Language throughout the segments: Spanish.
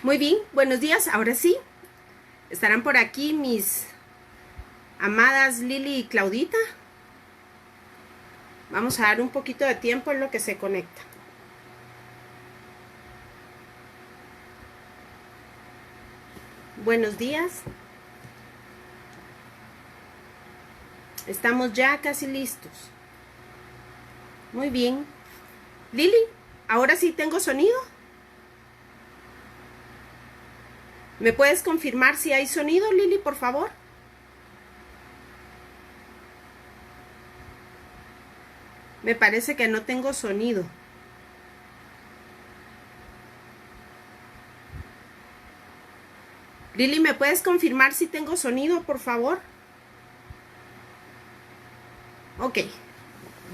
Muy bien, buenos días. Ahora sí, estarán por aquí mis amadas Lili y Claudita. Vamos a dar un poquito de tiempo en lo que se conecta. Buenos días. Estamos ya casi listos. Muy bien. Lili, ahora sí tengo sonido. ¿Me puedes confirmar si hay sonido, Lili, por favor? Me parece que no tengo sonido. Lili, ¿me puedes confirmar si tengo sonido, por favor? Ok,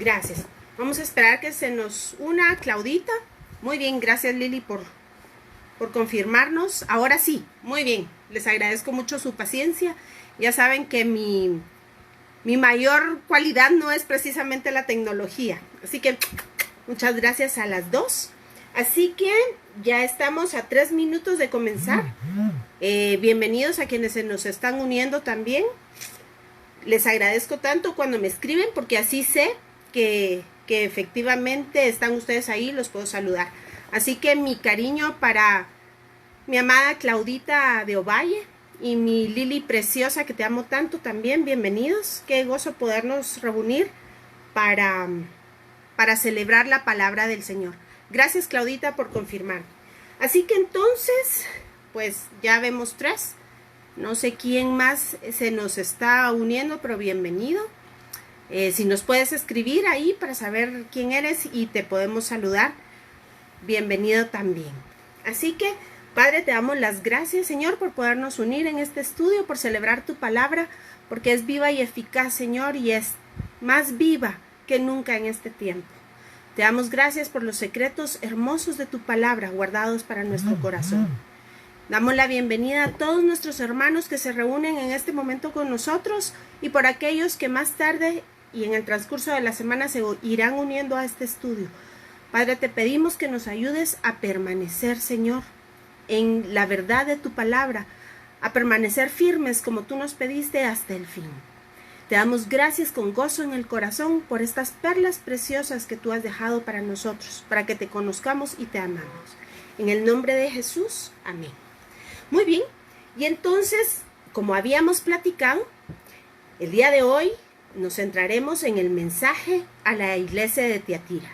gracias. Vamos a esperar que se nos una Claudita. Muy bien, gracias Lili por confirmarnos. Ahora sí, muy bien. Les agradezco mucho su paciencia. Ya saben que mi mayor cualidad no es precisamente la tecnología. Así que muchas gracias a las dos. Así que ya estamos a 3 minutos de comenzar. Bienvenidos a quienes se nos están uniendo también. Les agradezco tanto cuando me escriben porque así sé que efectivamente están ustedes ahí, los puedo saludar. Así que mi cariño para mi amada Claudita de Ovalle y mi Lili preciosa que te amo tanto también, bienvenidos. Qué gozo podernos reunir para celebrar la palabra del Señor. Gracias Claudita por confirmar. Así que entonces, pues ya vemos 3. No sé quién más se nos está uniendo, pero bienvenido. Si nos puedes escribir ahí para saber quién eres y te podemos saludar, bienvenido también. Así que, Padre, te damos las gracias, Señor, por podernos unir en este estudio, por celebrar tu palabra, porque es viva y eficaz, Señor, y es más viva que nunca en este tiempo. Te damos gracias por los secretos hermosos de tu palabra guardados para nuestro corazón. Damos la bienvenida a todos nuestros hermanos que se reúnen en este momento con nosotros y por aquellos que más tarde y en el transcurso de la semana se irán uniendo a este estudio. Padre, te pedimos que nos ayudes a permanecer, Señor, en la verdad de tu palabra, a permanecer firmes como tú nos pediste hasta el fin. Te damos gracias con gozo en el corazón por estas perlas preciosas que tú has dejado para nosotros, para que te conozcamos y te amamos. En el nombre de Jesús, amén. Muy bien, y entonces, como habíamos platicado, el día de hoy nos centraremos en el mensaje a la iglesia de Tiatira.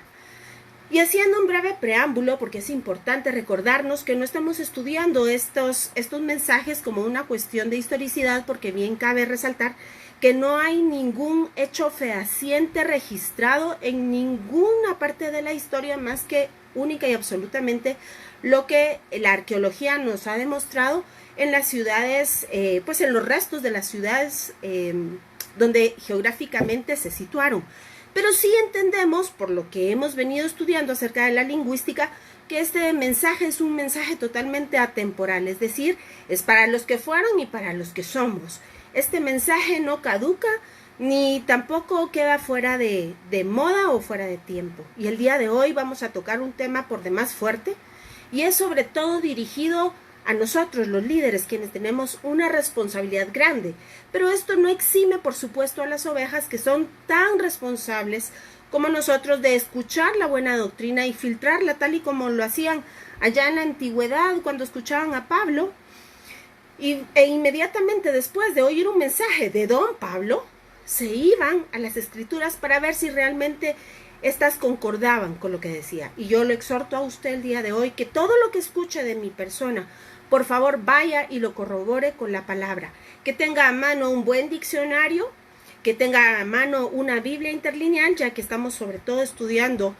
Y haciendo un breve preámbulo, porque es importante recordarnos que no estamos estudiando estos mensajes como una cuestión de historicidad, porque bien cabe resaltar que no hay ningún hecho fehaciente registrado en ninguna parte de la historia más que única y absolutamente lo que la arqueología nos ha demostrado en las ciudades, pues en los restos de las ciudades donde geográficamente se situaron. Pero sí entendemos, por lo que hemos venido estudiando acerca de la lingüística, que este mensaje es un mensaje totalmente atemporal, es decir, es para los que fueron y para los que somos. Este mensaje no caduca, ni tampoco queda fuera de moda o fuera de tiempo. Y el día de hoy vamos a tocar un tema por demás fuerte, y es sobre todo dirigido a nosotros, los líderes, quienes tenemos una responsabilidad grande. Pero esto no exime, por supuesto, a las ovejas que son tan responsables como nosotros de escuchar la buena doctrina y filtrarla tal y como lo hacían allá en la antigüedad cuando escuchaban a Pablo. E inmediatamente después de oír un mensaje de don Pablo, se iban a las escrituras para ver si realmente estas concordaban con lo que decía. Y yo lo exhorto a usted el día de hoy, que todo lo que escuche de mi persona, por favor vaya y lo corrobore con la palabra. Que tenga a mano un buen diccionario, que tenga a mano una Biblia interlineal, ya que estamos sobre todo estudiando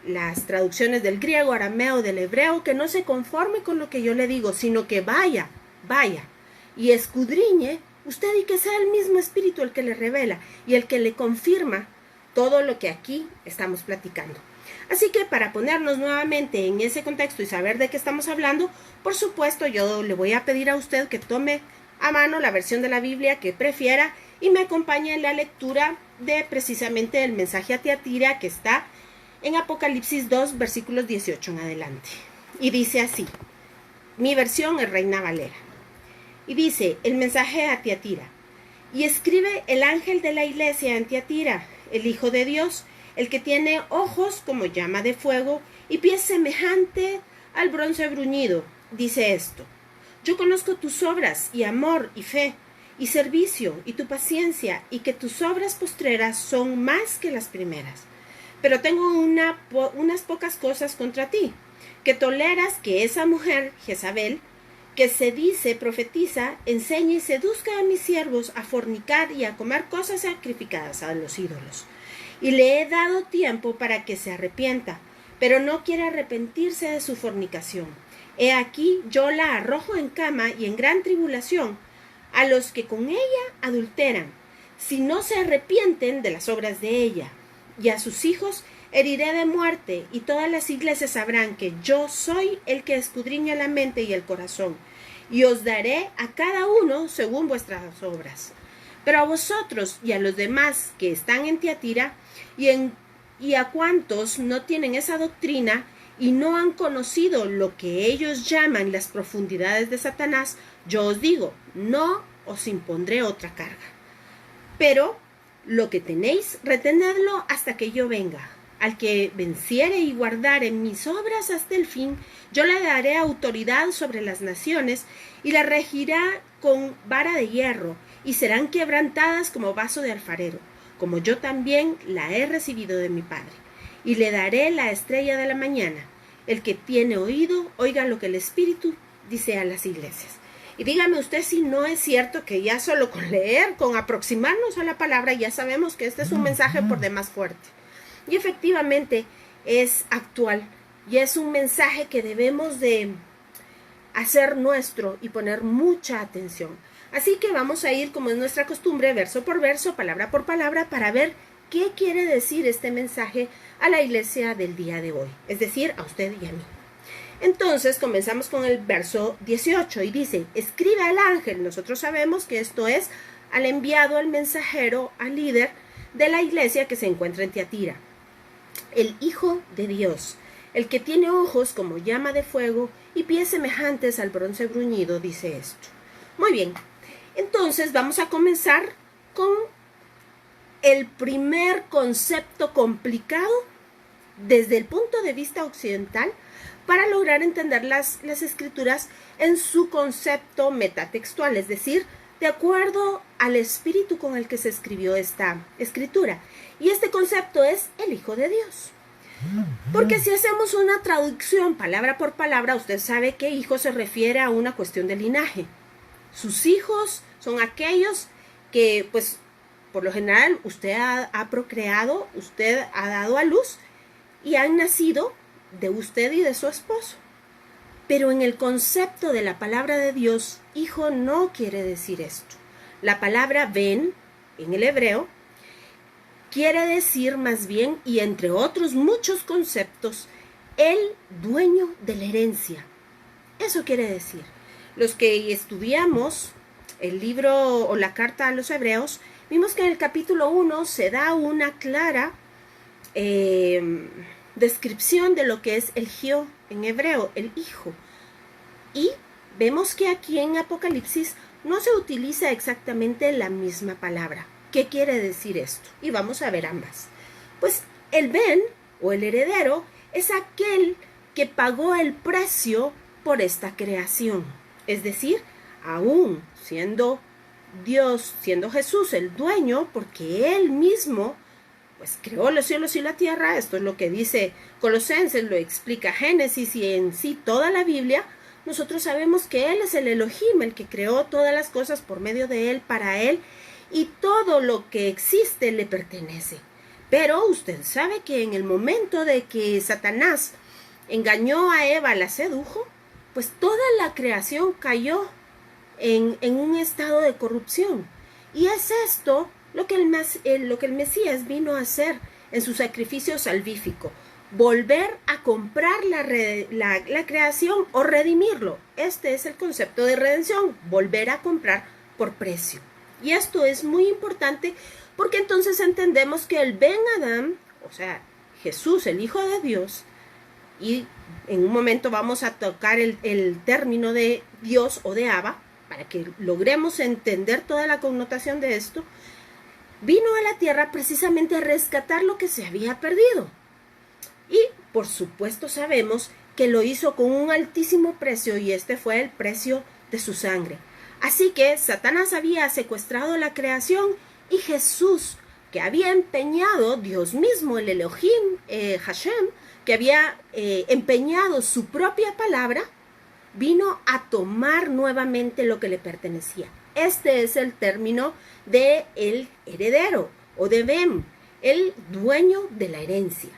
las traducciones del griego, arameo, del hebreo, que no se conforme con lo que yo le digo, sino que vaya y escudriñe usted y que sea el mismo Espíritu el que le revela y el que le confirma todo lo que aquí estamos platicando. Así que para ponernos nuevamente en ese contexto y saber de qué estamos hablando, por supuesto yo le voy a pedir a usted que tome a mano la versión de la Biblia que prefiera y me acompañe en la lectura de precisamente el mensaje a Tiatira que está en Apocalipsis 2, versículos 18 en adelante. Y dice así: Mi versión es Reina Valera. Y dice el mensaje a Tiatira. Y escribe el ángel de la iglesia en Tiatira, el Hijo de Dios, el que tiene ojos como llama de fuego y pies semejante al bronce bruñido, dice esto. Yo conozco tus obras y amor y fe y servicio y tu paciencia y que tus obras postreras son más que las primeras. Pero tengo unas pocas cosas contra ti, que toleras que esa mujer, Jezabel, que se dice profetiza, enseñe y seduzca a mis siervos a fornicar y a comer cosas sacrificadas a los ídolos. Y le he dado tiempo para que se arrepienta, pero no quiere arrepentirse de su fornicación. He aquí, yo la arrojo en cama y en gran tribulación a los que con ella adulteran, si no se arrepienten de las obras de ella. Y a sus hijos heriré de muerte, y todas las iglesias sabrán que yo soy el que escudriña la mente y el corazón, y os daré a cada uno según vuestras obras. Pero a vosotros y a los demás que están en Tiatira, y a cuantos no tienen esa doctrina, y no han conocido lo que ellos llaman las profundidades de Satanás, yo os digo, no os impondré otra carga. Pero lo que tenéis, retenedlo hasta que yo venga. Al que venciere y guardare mis obras hasta el fin, yo le daré autoridad sobre las naciones y la regirá con vara de hierro, y serán quebrantadas como vaso de alfarero, como yo también la he recibido de mi Padre. Y le daré la estrella de la mañana. El que tiene oído, oiga lo que el Espíritu dice a las iglesias. Y dígame usted si no es cierto que ya solo con leer, con aproximarnos a la palabra, ya sabemos que este es un mensaje por demás fuerte. Y efectivamente es actual y es un mensaje que debemos de hacer nuestro y poner mucha atención. Así que vamos a ir, como es nuestra costumbre, verso por verso, palabra por palabra, para ver qué quiere decir este mensaje a la iglesia del día de hoy, es decir, a usted y a mí. Entonces comenzamos con el verso 18 y dice, escribe al ángel. Nosotros sabemos que esto es al enviado, al mensajero, al líder de la iglesia que se encuentra en Tiatira. El Hijo de Dios, el que tiene ojos como llama de fuego y pies semejantes al bronce bruñido, dice esto. Muy bien, entonces vamos a comenzar con el primer concepto complicado desde el punto de vista occidental para lograr entender las escrituras en su concepto metatextual, es decir, de acuerdo al espíritu con el que se escribió esta escritura. Y este concepto es el Hijo de Dios. Porque si hacemos una traducción palabra por palabra, usted sabe que hijo se refiere a una cuestión de linaje. Sus hijos son aquellos que, pues, por lo general, usted ha procreado, usted ha dado a luz y han nacido de usted y de su esposo. Pero en el concepto de la palabra de Dios, hijo no quiere decir esto. La palabra ben, en el hebreo, quiere decir más bien, y entre otros muchos conceptos, el dueño de la herencia. Eso quiere decir. Los que estudiamos el libro o la carta a los hebreos, vimos que en el capítulo 1 se da una clara descripción de lo que es el Gio en hebreo, el hijo. Y vemos que aquí en Apocalipsis no se utiliza exactamente la misma palabra. ¿Qué quiere decir esto? Y vamos a ver ambas. Pues el ben o el heredero es aquel que pagó el precio por esta creación. Es decir, aún siendo Dios, siendo Jesús el dueño, porque Él mismo pues creó los cielos y la tierra. Esto es lo que dice Colosenses, lo explica Génesis y en sí toda la Biblia. Nosotros sabemos que Él es el Elohim, el que creó todas las cosas por medio de Él, para Él, y todo lo que existe le pertenece. Pero usted sabe que en el momento de que Satanás engañó a Eva, la sedujo, pues toda la creación cayó en un estado de corrupción. Y es esto lo que el Mesías vino a hacer en su sacrificio salvífico. Volver a comprar la creación o redimirlo. Este es el concepto de redención, volver a comprar por precio. Y esto es muy importante porque entonces entendemos que el Ben Adam, o sea, Jesús, el Hijo de Dios, y en un momento vamos a tocar el término de Dios o de Abba, para que logremos entender toda la connotación de esto, vino a la tierra precisamente a rescatar lo que se había perdido. Y por supuesto sabemos que lo hizo con un altísimo precio, y este fue el precio de su sangre. Así que Satanás había secuestrado la creación, y Jesús, que había empeñado, Dios mismo, el Elohim, Hashem, que había empeñado su propia palabra, vino a tomar nuevamente lo que le pertenecía. Este es el término de el heredero, o de Bem, el dueño de la herencia.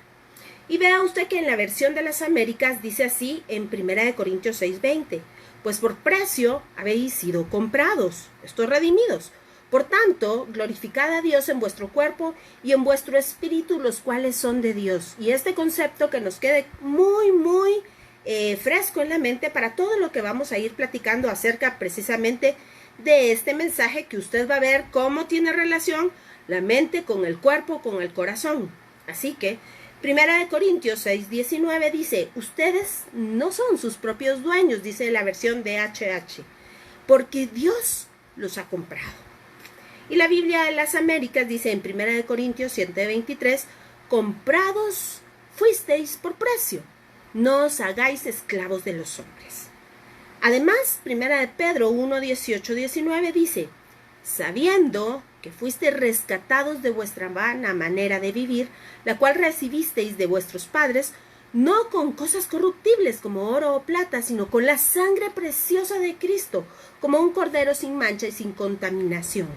Y vea usted que en la versión de las Américas dice así en 1 Corintios 6:20, pues por precio habéis sido comprados, estos redimidos. Por tanto, glorificad a Dios en vuestro cuerpo y en vuestro espíritu, los cuales son de Dios. Y este concepto que nos quede muy fresco en la mente para todo lo que vamos a ir platicando acerca precisamente de este mensaje, que usted va a ver cómo tiene relación la mente con el cuerpo, con el corazón. Así que 1 Corintios 6:19 dice, ustedes no son sus propios dueños, dice la versión de HH, porque Dios los ha comprado. Y la Biblia de las Américas dice en 1 Corintios 7:23, comprados fuisteis por precio, no os hagáis esclavos de los hombres. Además, 1 Pedro 1:18-19 dice, sabiendo que fuisteis rescatados de vuestra vana manera de vivir, la cual recibisteis de vuestros padres, no con cosas corruptibles como oro o plata, sino con la sangre preciosa de Cristo, como un cordero sin mancha y sin contaminación.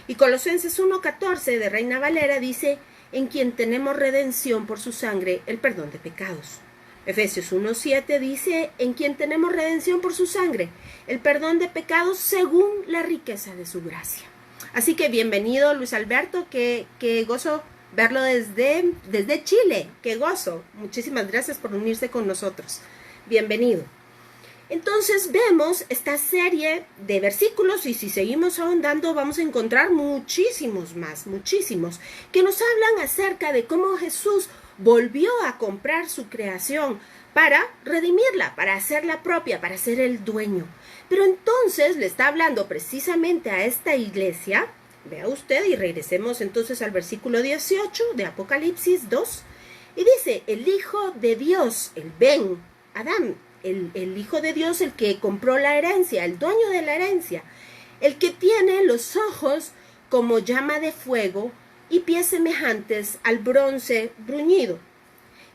Y Colosenses 1:14 de Reina Valera dice, en quien tenemos redención por su sangre, el perdón de pecados. Efesios 1:7 dice, en quien tenemos redención por su sangre, el perdón de pecados según la riqueza de su gracia. Así que bienvenido, Luis Alberto, qué gozo verlo desde Chile, qué gozo. Muchísimas gracias por unirse con nosotros. Bienvenido. Entonces vemos esta serie de versículos, y si seguimos ahondando vamos a encontrar muchísimos más, muchísimos, que nos hablan acerca de cómo Jesús volvió a comprar su creación para redimirla, para hacerla propia, para ser el dueño. Pero entonces le está hablando precisamente a esta iglesia, vea usted, y regresemos entonces al versículo 18 de Apocalipsis 2, y dice, el Hijo de Dios, el Ben Adán, el Hijo de Dios, el que compró la herencia, el dueño de la herencia, el que tiene los ojos como llama de fuego y pies semejantes al bronce bruñido.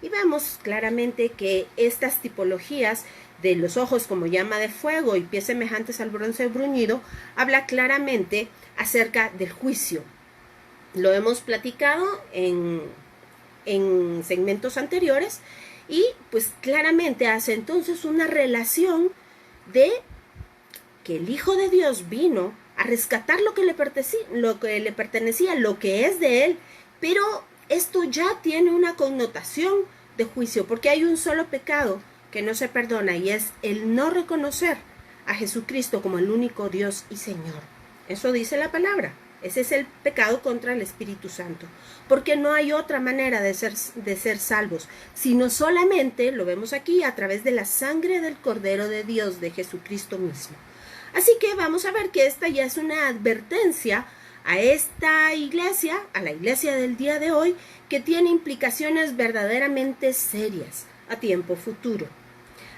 Y vemos claramente que estas tipologías de los ojos como llama de fuego y pies semejantes al bronce bruñido habla claramente acerca del juicio. Lo hemos platicado en segmentos anteriores, y pues claramente hace entonces una relación de que el Hijo de Dios vino a rescatar lo que le pertenecía, lo que es de él, pero esto ya tiene una connotación de juicio, porque hay un solo pecado que no se perdona, y es el no reconocer a Jesucristo como el único Dios y Señor. Eso dice la palabra. Ese es el pecado contra el Espíritu Santo, porque no hay otra manera de ser salvos, sino solamente, lo vemos aquí, a través de la sangre del Cordero de Dios, de Jesucristo mismo. Así que vamos a ver que esta ya es una advertencia a esta iglesia, a la iglesia del día de hoy, que tiene implicaciones verdaderamente serias a tiempo futuro.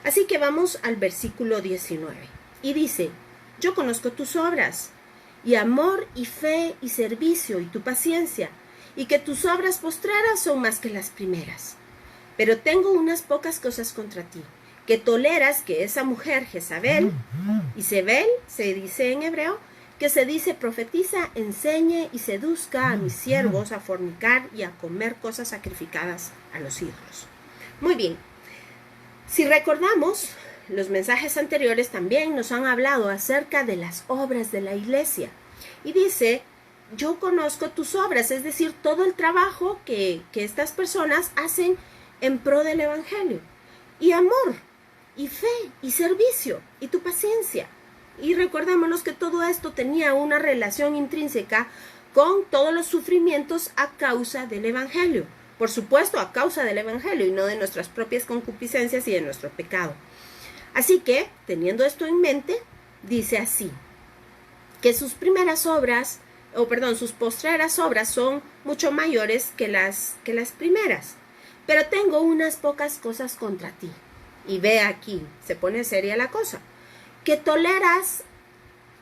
Así que vamos al versículo 19, y dice, yo conozco tus obras, y amor y fe y servicio y tu paciencia, y que tus obras postreras son más que las primeras. Pero tengo unas pocas cosas contra ti, que toleras que esa mujer Jezabel, Isabel se dice en hebreo, que se dice profetiza, enseñe y seduzca a mis siervos a fornicar y a comer cosas sacrificadas a los ídolos. Muy bien, si recordamos, los mensajes anteriores también nos han hablado acerca de las obras de la iglesia. Y dice, yo conozco tus obras, es decir, todo el trabajo que estas personas hacen en pro del Evangelio. Y amor, y fe, y servicio, y tu paciencia. Y recordémonos que todo esto tenía una relación intrínseca con todos los sufrimientos a causa del Evangelio. Por supuesto, a causa del Evangelio y no de nuestras propias concupiscencias y de nuestro pecado. Así que, teniendo esto en mente, dice así, que sus postreras obras son mucho mayores que las primeras. Pero tengo unas pocas cosas contra ti. Y ve aquí, se pone seria la cosa. Que toleras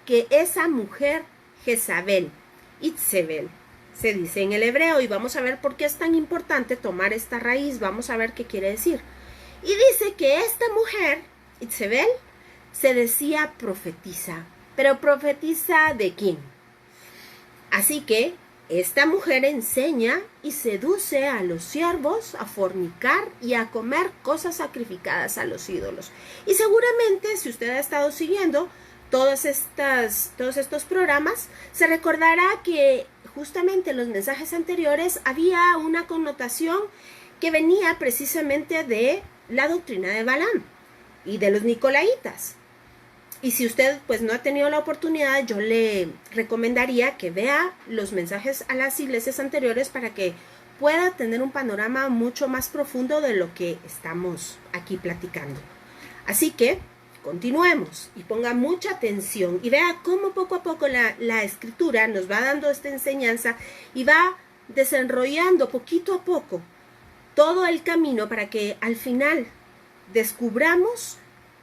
que esa mujer Jezabel, Itzebel, se dice en el hebreo, y vamos a ver por qué es tan importante tomar esta raíz, vamos a ver qué quiere decir. Y dice que esta mujer, Itzebel, se decía profetisa. ¿Pero profetisa de quién? Así que esta mujer enseña y seduce a los siervos a fornicar y a comer cosas sacrificadas a los ídolos. Y seguramente, si usted ha estado siguiendo todos estos programas, se recordará que justamente en los mensajes anteriores había una connotación que venía precisamente de la doctrina de Balaam y de los Nicolaitas. Y si usted pues no ha tenido la oportunidad, yo le recomendaría que vea los mensajes a las iglesias anteriores para que pueda tener un panorama mucho más profundo de lo que estamos aquí platicando. Así que continuemos y ponga mucha atención y vea cómo poco a poco la escritura nos va dando esta enseñanza y va desenrollando poquito a poco todo el camino para que al final descubramos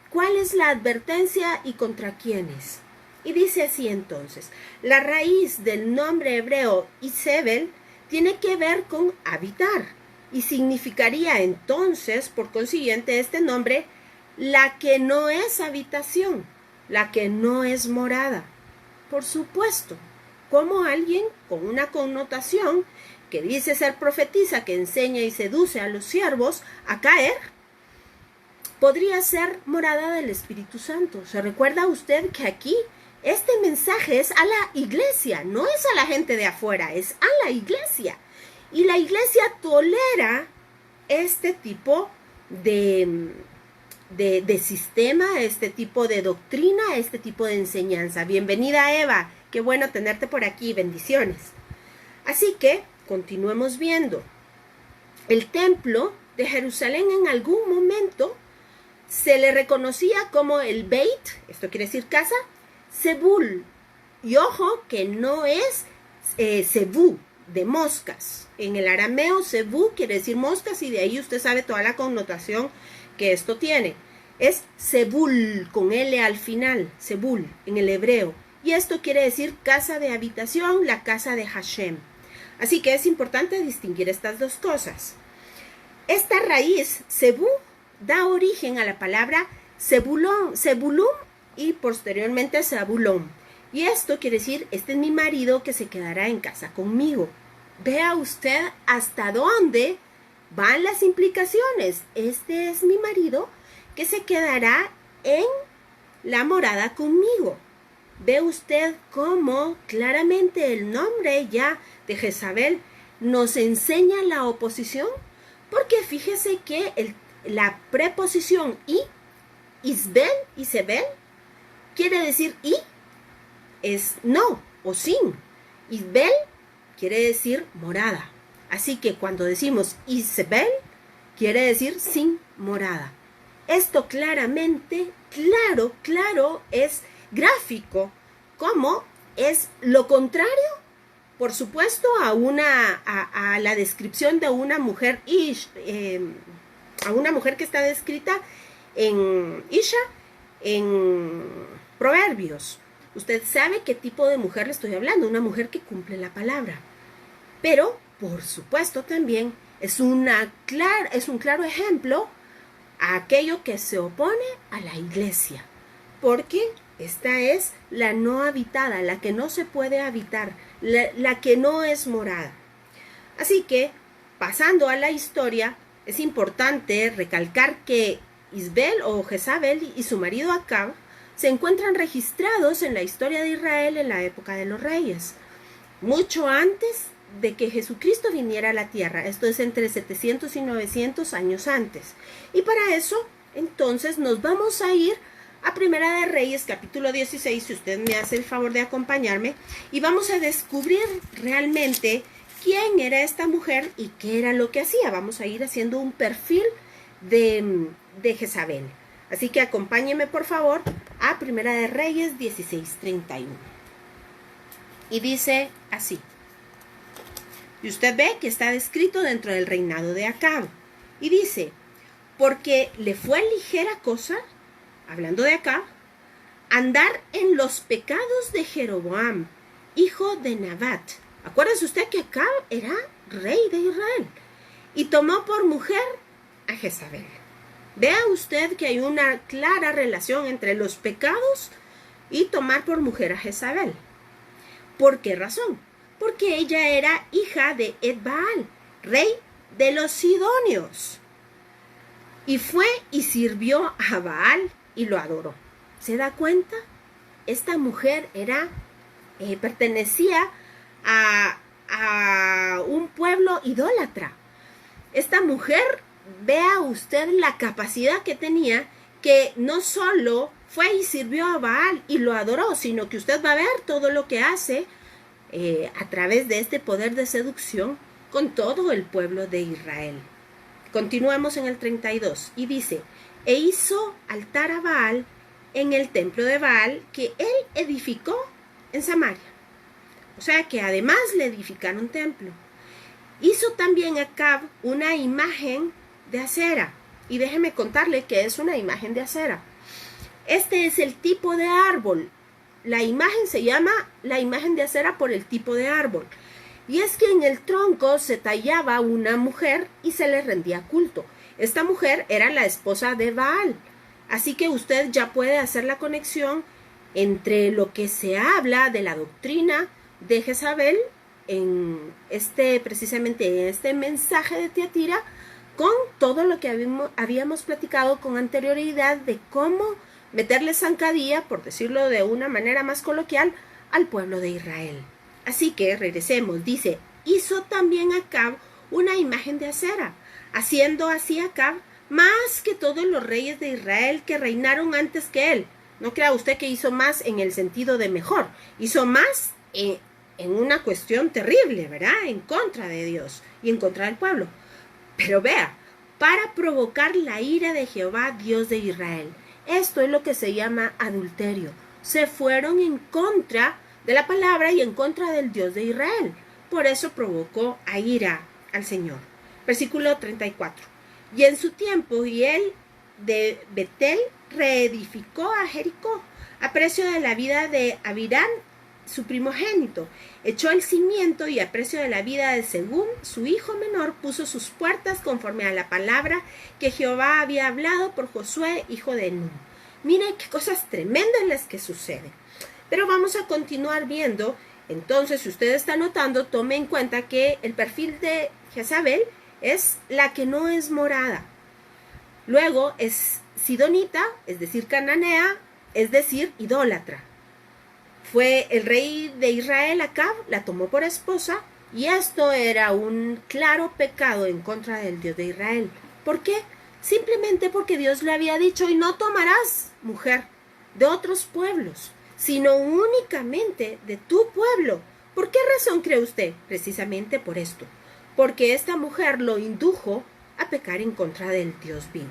cuál es la advertencia y contra quiénes. Y dice así entonces, la raíz del nombre hebreo Itzebel tiene que ver con habitar y significaría entonces, por consiguiente, este nombre, la que no es habitación, la que no es morada. Por supuesto, como alguien con una connotación que dice ser profetisa, que enseña y seduce a los siervos a caer, podría ser morada del Espíritu Santo. ¿Se recuerda usted que aquí este mensaje es a la iglesia, no es a la gente de afuera, es a la iglesia? Y la iglesia tolera este tipo de sistema, este tipo de doctrina, este tipo de enseñanza. Bienvenida, Eva, qué bueno tenerte por aquí, bendiciones. Así que continuemos viendo. El templo de Jerusalén en algún momento se le reconocía como el Beit, esto quiere decir casa, Zebul. Y ojo que no es Zebú, de moscas. En el arameo, Zebú quiere decir moscas y de ahí usted sabe toda la connotación que esto tiene. Es Zebul, con L al final, Zebul, en el hebreo. Y esto quiere decir casa de habitación, la casa de Hashem. Así que es importante distinguir estas dos cosas. Esta raíz, Zebú, da origen a la palabra Zebulón y posteriormente Zabulón. Y esto quiere decir, este es mi marido que se quedará en casa conmigo. Vea usted hasta dónde van las implicaciones. Este es mi marido que se quedará en la morada conmigo. Ve usted cómo claramente el nombre ya de Jezabel nos enseña la oposición, porque fíjese que la preposición Isbel, quiere decir y, es no o sin. Isbel quiere decir morada. Así que cuando decimos Isbel, quiere decir sin morada. Esto claramente, claro, es gráfico, como es lo contrario, por supuesto, a la descripción de una mujer a una mujer que está descrita en Isha, en Proverbios. Usted sabe qué tipo de mujer le estoy hablando, una mujer que cumple la palabra. Pero, por supuesto, también es un claro ejemplo a aquello que se opone a la iglesia. Porque esta es la no habitada, la que no se puede habitar, la que no es morada. Así que, pasando a la historia, es importante recalcar que Isbel o Jezabel y su marido Acab se encuentran registrados en la historia de Israel en la época de los reyes, mucho antes de que Jesucristo viniera a la tierra. Esto es entre 700 y 900 años antes. Y para eso, entonces, nos vamos a ir a Primera de Reyes, capítulo 16, si usted me hace el favor de acompañarme, y vamos a descubrir realmente quién era esta mujer y qué era lo que hacía. Vamos a ir haciendo un perfil de Jezabel. Así que acompáñenme por favor a Primera de Reyes 16:31. Y dice así. Y usted ve que está descrito dentro del reinado de Acab. Y dice, porque le fue ligera cosa, hablando de Acab, andar en los pecados de Jeroboam, hijo de Nabat. Acuérdese usted que Acab era rey de Israel. Y tomó por mujer a Jezabel. Vea usted que hay una clara relación entre los pecados y tomar por mujer a Jezabel. ¿Por qué razón? Porque ella era hija de Ed-Baal, rey de los sidonios. Y fue y sirvió a Baal y lo adoró. ¿Se da cuenta? Esta mujer pertenecía a un pueblo idólatra. Esta mujer, vea usted la capacidad que tenía, que no solo fue y sirvió a Baal y lo adoró, sino que usted va a ver todo lo que hace a través de este poder de seducción con todo el pueblo de Israel. Continuamos en el 32 y dice, e hizo altar a Baal en el templo de Baal que él edificó en Samaria. O sea que además le edificaron templo. Hizo también Acab una imagen de acera. Y déjeme contarle que es una imagen de acera. Este es el tipo de árbol. La imagen se llama la imagen de acera por el tipo de árbol. Y es que en el tronco se tallaba una mujer y se le rendía culto. Esta mujer era la esposa de Baal. Así que usted ya puede hacer la conexión entre lo que se habla de la doctrina de Jezabel precisamente en este mensaje de Tiatira, con todo lo que habíamos platicado con anterioridad de cómo meterle zancadilla, por decirlo de una manera más coloquial, al pueblo de Israel. Así que regresemos, dice, hizo también Acab una imagen de acera, haciendo así Acab más que todos los reyes de Israel que reinaron antes que él. No crea usted que hizo más en el sentido de mejor, hizo más en una cuestión terrible, ¿verdad? En contra de Dios y en contra del pueblo. Pero vea, para provocar la ira de Jehová, Dios de Israel. Esto es lo que se llama adulterio. Se fueron en contra de la palabra y en contra del Dios de Israel. Por eso provocó a ira al Señor. Versículo 34. Y en su tiempo, y él de Betel reedificó a Jericó a precio de la vida de Abirán, su primogénito. Echó el cimiento y a precio de la vida de Según, su hijo menor, puso sus puertas conforme a la palabra que Jehová había hablado por Josué, hijo de Nun. Miren qué cosas tremendas las que suceden. Pero vamos a continuar viendo. Entonces, si usted está notando, tome en cuenta que el perfil de Jezabel es la que no es morada. Luego es sidonita, es decir, cananea, es decir, idólatra. Fue el rey de Israel, Acab, la tomó por esposa, y esto era un claro pecado en contra del Dios de Israel. ¿Por qué? Simplemente porque Dios le había dicho, y no tomarás mujer de otros pueblos, sino únicamente de tu pueblo. ¿Por qué razón cree usted? Precisamente por esto. Porque esta mujer lo indujo a pecar en contra del Dios vivo.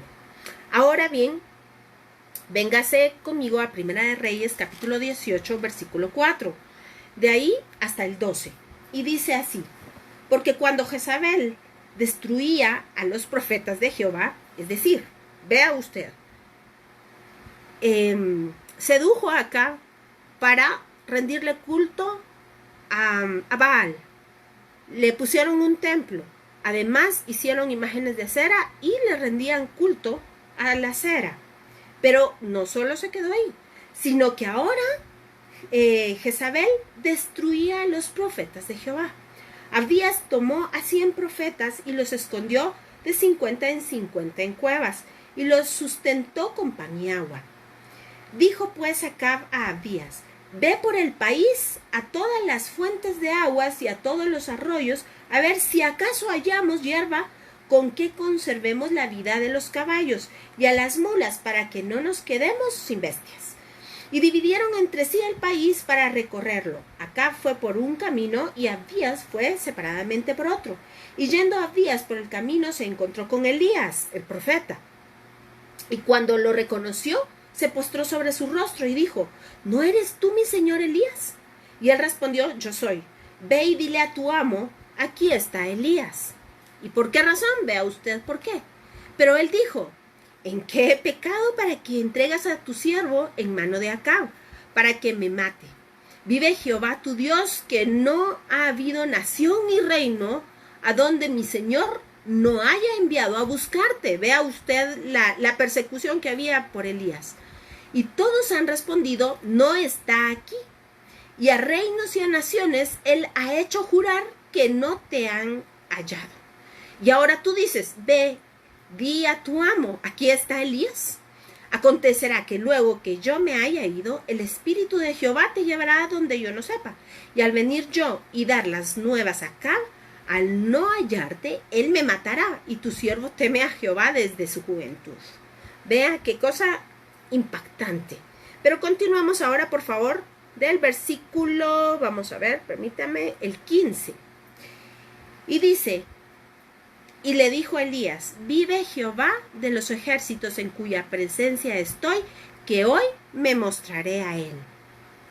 Ahora bien, véngase conmigo a Primera de Reyes, capítulo 18, versículo 4. De ahí hasta el 12. Y dice así, porque cuando Jezabel destruía a los profetas de Jehová, es decir, vea usted, sedujo a Acab para rendirle culto a Baal. Le pusieron un templo. Además, hicieron imágenes de acera y le rendían culto a la acera. Pero no solo se quedó ahí, sino que ahora Jezabel destruía a los profetas de Jehová. Abdías tomó a 100 profetas y los escondió de 50 en 50 en cuevas y los sustentó con pan y agua. Dijo pues Acab a Abdías, ve por el país a todas las fuentes de aguas y a todos los arroyos, a ver si acaso hallamos hierba con que conservemos la vida de los caballos y a las mulas para que no nos quedemos sin bestias. y dividieron entre sí el país para recorrerlo. Acab fue por un camino y Abdías fue separadamente por otro. Y yendo Abdías por el camino se encontró con Elías, el profeta. Y cuando lo reconoció, se postró sobre su rostro y dijo: ¿No eres tú mi señor Elías? Y él respondió: Yo soy. Ve y dile a tu amo: aquí está Elías. ¿Y por qué razón? Vea usted por qué. Pero él dijo: ¿en qué he pecado para que entregas a tu siervo en mano de Acab, para que me mate? Vive Jehová tu Dios, que no ha habido nación ni reino a donde mi señor no haya enviado a buscarte. Vea usted la persecución que había por Elías. Y todos han respondido: no está aquí. Y a reinos y a naciones él ha hecho jurar que no te han hallado. Y ahora tú dices: ve, di a tu amo: aquí está Elías. Acontecerá que luego que yo me haya ido, el Espíritu de Jehová te llevará a donde yo no sepa. Y al venir yo y dar las nuevas a Acab, al no hallarte, él me matará, y tu siervo teme a Jehová desde su juventud. Vea qué cosa impactante. Pero continuamos ahora, por favor, del versículo, vamos a ver, permítame, el 15. Y dice: y le dijo a Elías: vive Jehová de los ejércitos en cuya presencia estoy, que hoy me mostraré a él.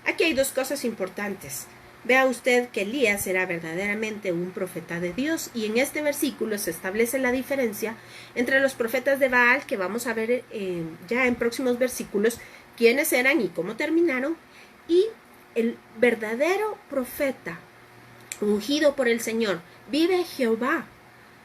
Aquí hay dos cosas importantes. Vea usted que Elías era verdaderamente un profeta de Dios, y en este versículo se establece la diferencia entre los profetas de Baal, que vamos a ver ya en próximos versículos quiénes eran y cómo terminaron, y el verdadero profeta ungido por el Señor. Vive Jehová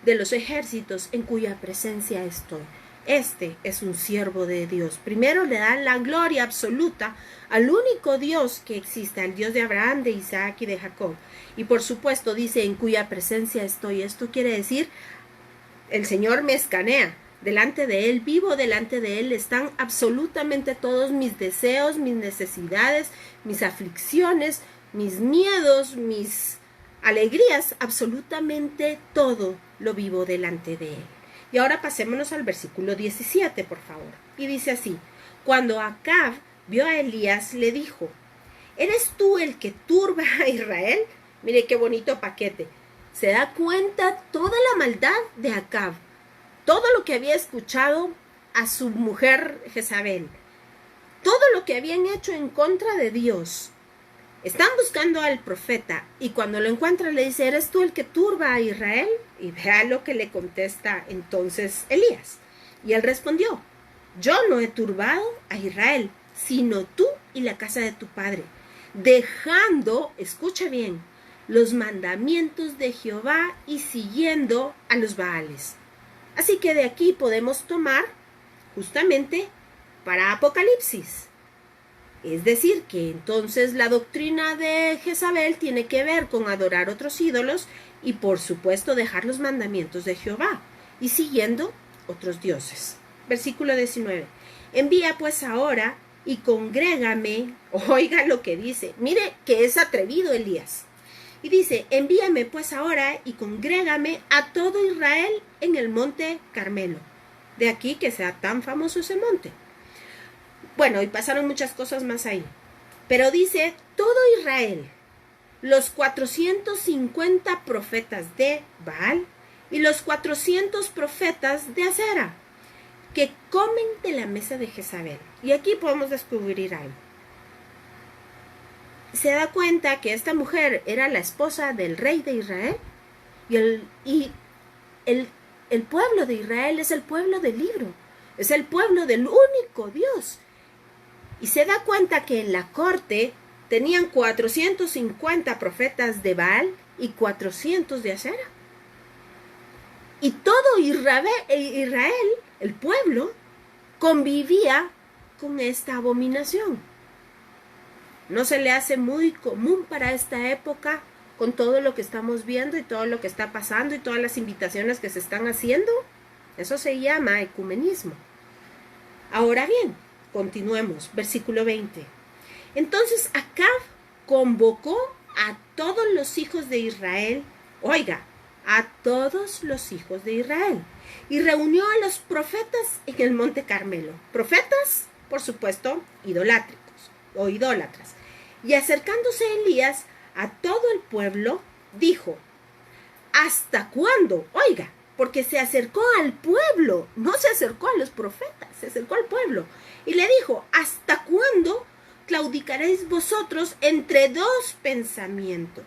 de los ejércitos en cuya presencia estoy. Este es un siervo de Dios. Primero le dan la gloria absoluta al único Dios que existe, al Dios de Abraham, de Isaac y de Jacob. Y por supuesto dice: en cuya presencia estoy. Esto quiere decir, el Señor me escanea. Delante de Él vivo, delante de Él están absolutamente todos mis deseos, mis necesidades, mis aflicciones, mis miedos, mis alegrías, absolutamente todo lo vivo delante de Él. Y ahora pasémonos al versículo 17, por favor. Y dice así: cuando Acab vio a Elías, le dijo: ¿eres tú el que turba a Israel? Mire qué bonito paquete. Se da cuenta toda la maldad de Acab, todo lo que había escuchado a su mujer Jezabel, todo lo que habían hecho en contra de Dios. Están buscando al profeta, y cuando lo encuentran le dice: ¿eres tú el que turba a Israel? Y vea lo que le contesta entonces Elías. Y él respondió: yo no he turbado a Israel, sino tú y la casa de tu padre, dejando, escucha bien, los mandamientos de Jehová y siguiendo a los Baales. Así que de aquí podemos tomar justamente para Apocalipsis. Es decir, que entonces la doctrina de Jezabel tiene que ver con adorar otros ídolos y por supuesto dejar los mandamientos de Jehová y siguiendo otros dioses. Versículo 19. Envía pues ahora y congrégame. Oiga lo que dice. Mire que es atrevido Elías. Y dice: envíame pues ahora y congrégame a todo Israel en el monte Carmelo. De aquí que sea tan famoso ese monte. Bueno, y pasaron muchas cosas más ahí. Pero dice: todo Israel, los 450 profetas de Baal y los 400 profetas de Acera, que comen de la mesa de Jezabel. Y aquí podemos descubrir algo. Se da cuenta que esta mujer era la esposa del rey de Israel, y el pueblo de Israel es el pueblo del libro, es el pueblo del único Dios. Y se da cuenta que en la corte tenían 450 profetas de Baal y 400 de Acera. Y todo Israel, el pueblo, convivía con esta abominación. ¿No se le hace muy común para esta época, con todo lo que estamos viendo y todo lo que está pasando y todas las invitaciones que se están haciendo? Eso se llama ecumenismo. Ahora bien, continuemos, versículo 20. Entonces Acab convocó a todos los hijos de Israel, oiga, a todos los hijos de Israel, y reunió a los profetas en el monte Carmelo. Profetas, por supuesto, idolátricos. o idólatras. Y acercándose Elías a todo el pueblo, dijo: ¿hasta cuándo? Oiga, porque se acercó al pueblo, no se acercó a los profetas, se acercó al pueblo. Y le dijo: ¿hasta cuándo claudicaréis vosotros entre dos pensamientos?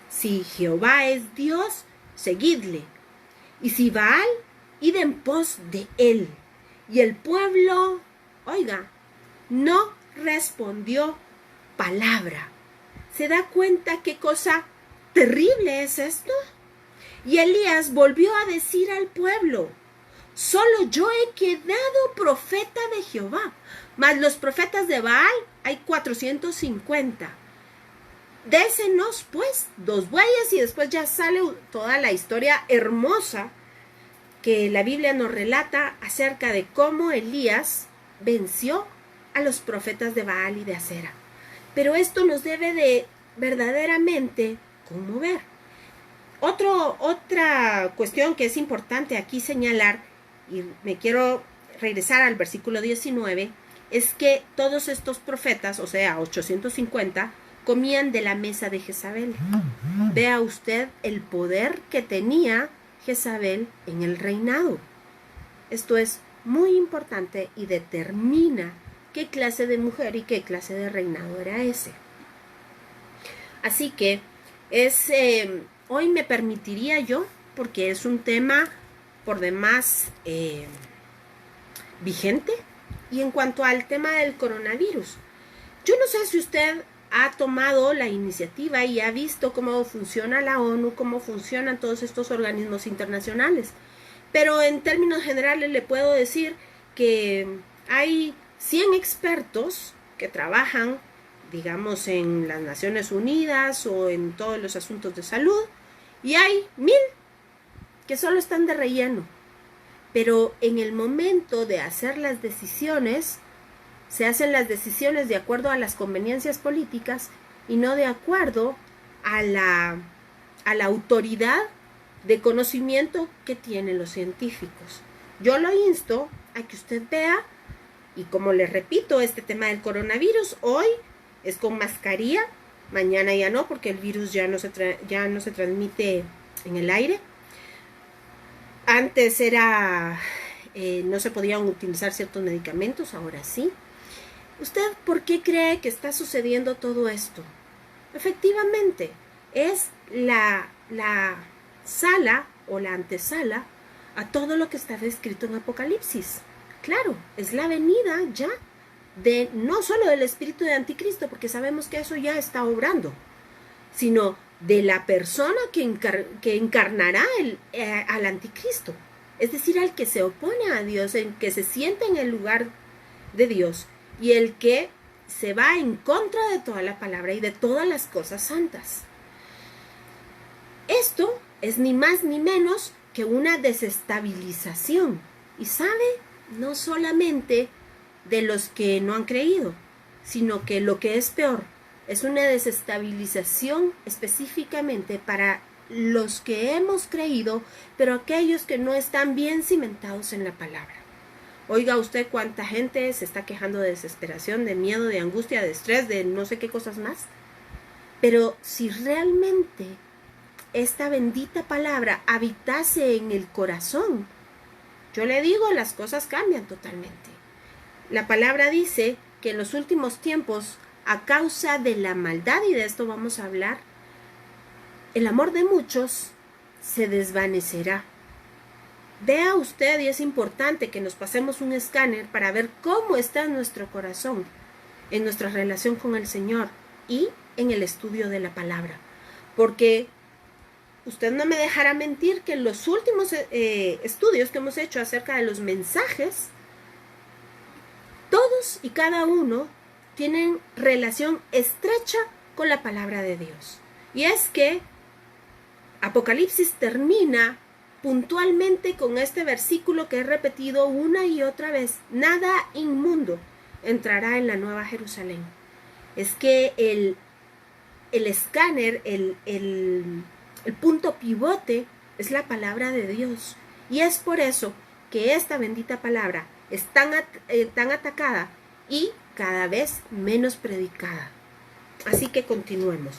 Si Jehová es Dios, seguidle. Y si Baal, id en pos de él. Y el pueblo, oiga, no respondió palabra. ¿Se da cuenta qué cosa terrible es esto? Y Elías volvió a decir al pueblo: solo yo he quedado profeta de Jehová, mas los profetas de Baal hay 450. Désenos pues 2 bueyes, y después ya sale toda la historia hermosa que la Biblia nos relata acerca de cómo Elías venció a los profetas de Baal y de Acera. Pero esto nos debe de verdaderamente conmover. Otra cuestión que es importante aquí señalar, y me quiero regresar al versículo 19, es que todos estos profetas, o sea, 850, comían de la mesa de Jezabel. Vea usted el poder que tenía Jezabel en el reinado. Esto es muy importante y determina qué clase de mujer y qué clase de reinado era ese. Así que hoy me permitiría yo, porque es un tema por demás vigente, y en cuanto al tema del coronavirus, yo no sé si usted ha tomado la iniciativa y ha visto cómo funciona la ONU, cómo funcionan todos estos organismos internacionales, pero en términos generales le puedo decir que hay 100 expertos que trabajan, digamos, en las Naciones Unidas o en todos los asuntos de salud, y hay 1000 que solo están de relleno. Pero en el momento de hacer las decisiones, se hacen las decisiones de acuerdo a las conveniencias políticas y no de acuerdo a la autoridad de conocimiento que tienen los científicos. Yo lo insto a que usted vea, y como les repito, este tema del coronavirus hoy es con mascarilla, mañana ya no, porque el virus ya no se transmite en el aire. Antes no se podían utilizar ciertos medicamentos, ahora sí. ¿Usted por qué cree que está sucediendo todo esto? Efectivamente, es la sala o la antesala a todo lo que está descrito en Apocalipsis. Claro, es la venida ya de no solo del espíritu de Anticristo, porque sabemos que eso ya está obrando, sino de la persona que encarnará al Anticristo, es decir, al que se opone a Dios, el que se sienta en el lugar de Dios y el que se va en contra de toda la palabra y de todas las cosas santas. Esto es ni más ni menos que una desestabilización, y sabe, no solamente de los que no han creído, sino que lo que es peor, es una desestabilización específicamente para los que hemos creído, pero aquellos que no están bien cimentados en la palabra. Oiga usted cuánta gente se está quejando de desesperación, de miedo, de angustia, de estrés, de no sé qué cosas más. Pero si realmente esta bendita palabra habitase en el corazón, yo le digo, las cosas cambian totalmente. La palabra dice que en los últimos tiempos, a causa de la maldad, y de esto vamos a hablar, el amor de muchos se desvanecerá. Vea usted, y es importante que nos pasemos un escáner para ver cómo está nuestro corazón en nuestra relación con el Señor y en el estudio de la palabra. Porque usted no me dejará mentir que en los últimos estudios que hemos hecho acerca de los mensajes, todos y cada uno tienen relación estrecha con la palabra de Dios. Y es que Apocalipsis termina puntualmente con este versículo que he repetido una y otra vez: nada inmundo entrará en la Nueva Jerusalén. Es que el escáner, el punto pivote es la palabra de Dios, y es por eso que esta bendita palabra es tan atacada, y cada vez menos predicada. Así que continuemos.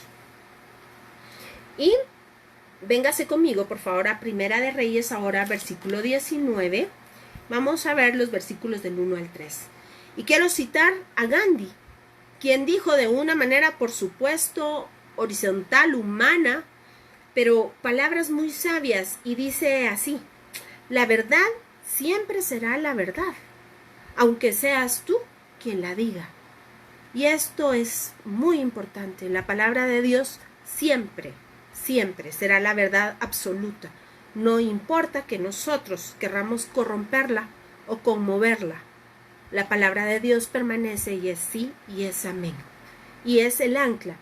Y véngase conmigo, por favor, a Primera de Reyes, ahora versículo 19. Vamos a ver los versículos del 1 al 3. Y quiero citar a Gandhi, quien dijo de una manera, por supuesto, horizontal, humana, pero palabras muy sabias, y dice así: la verdad siempre será la verdad, aunque seas tú quien la diga. Y esto es muy importante. La palabra de Dios siempre, siempre será la verdad absoluta. No importa que nosotros querramos corromperla o conmoverla. La palabra de Dios permanece y es sí y es amén. Y es el ancla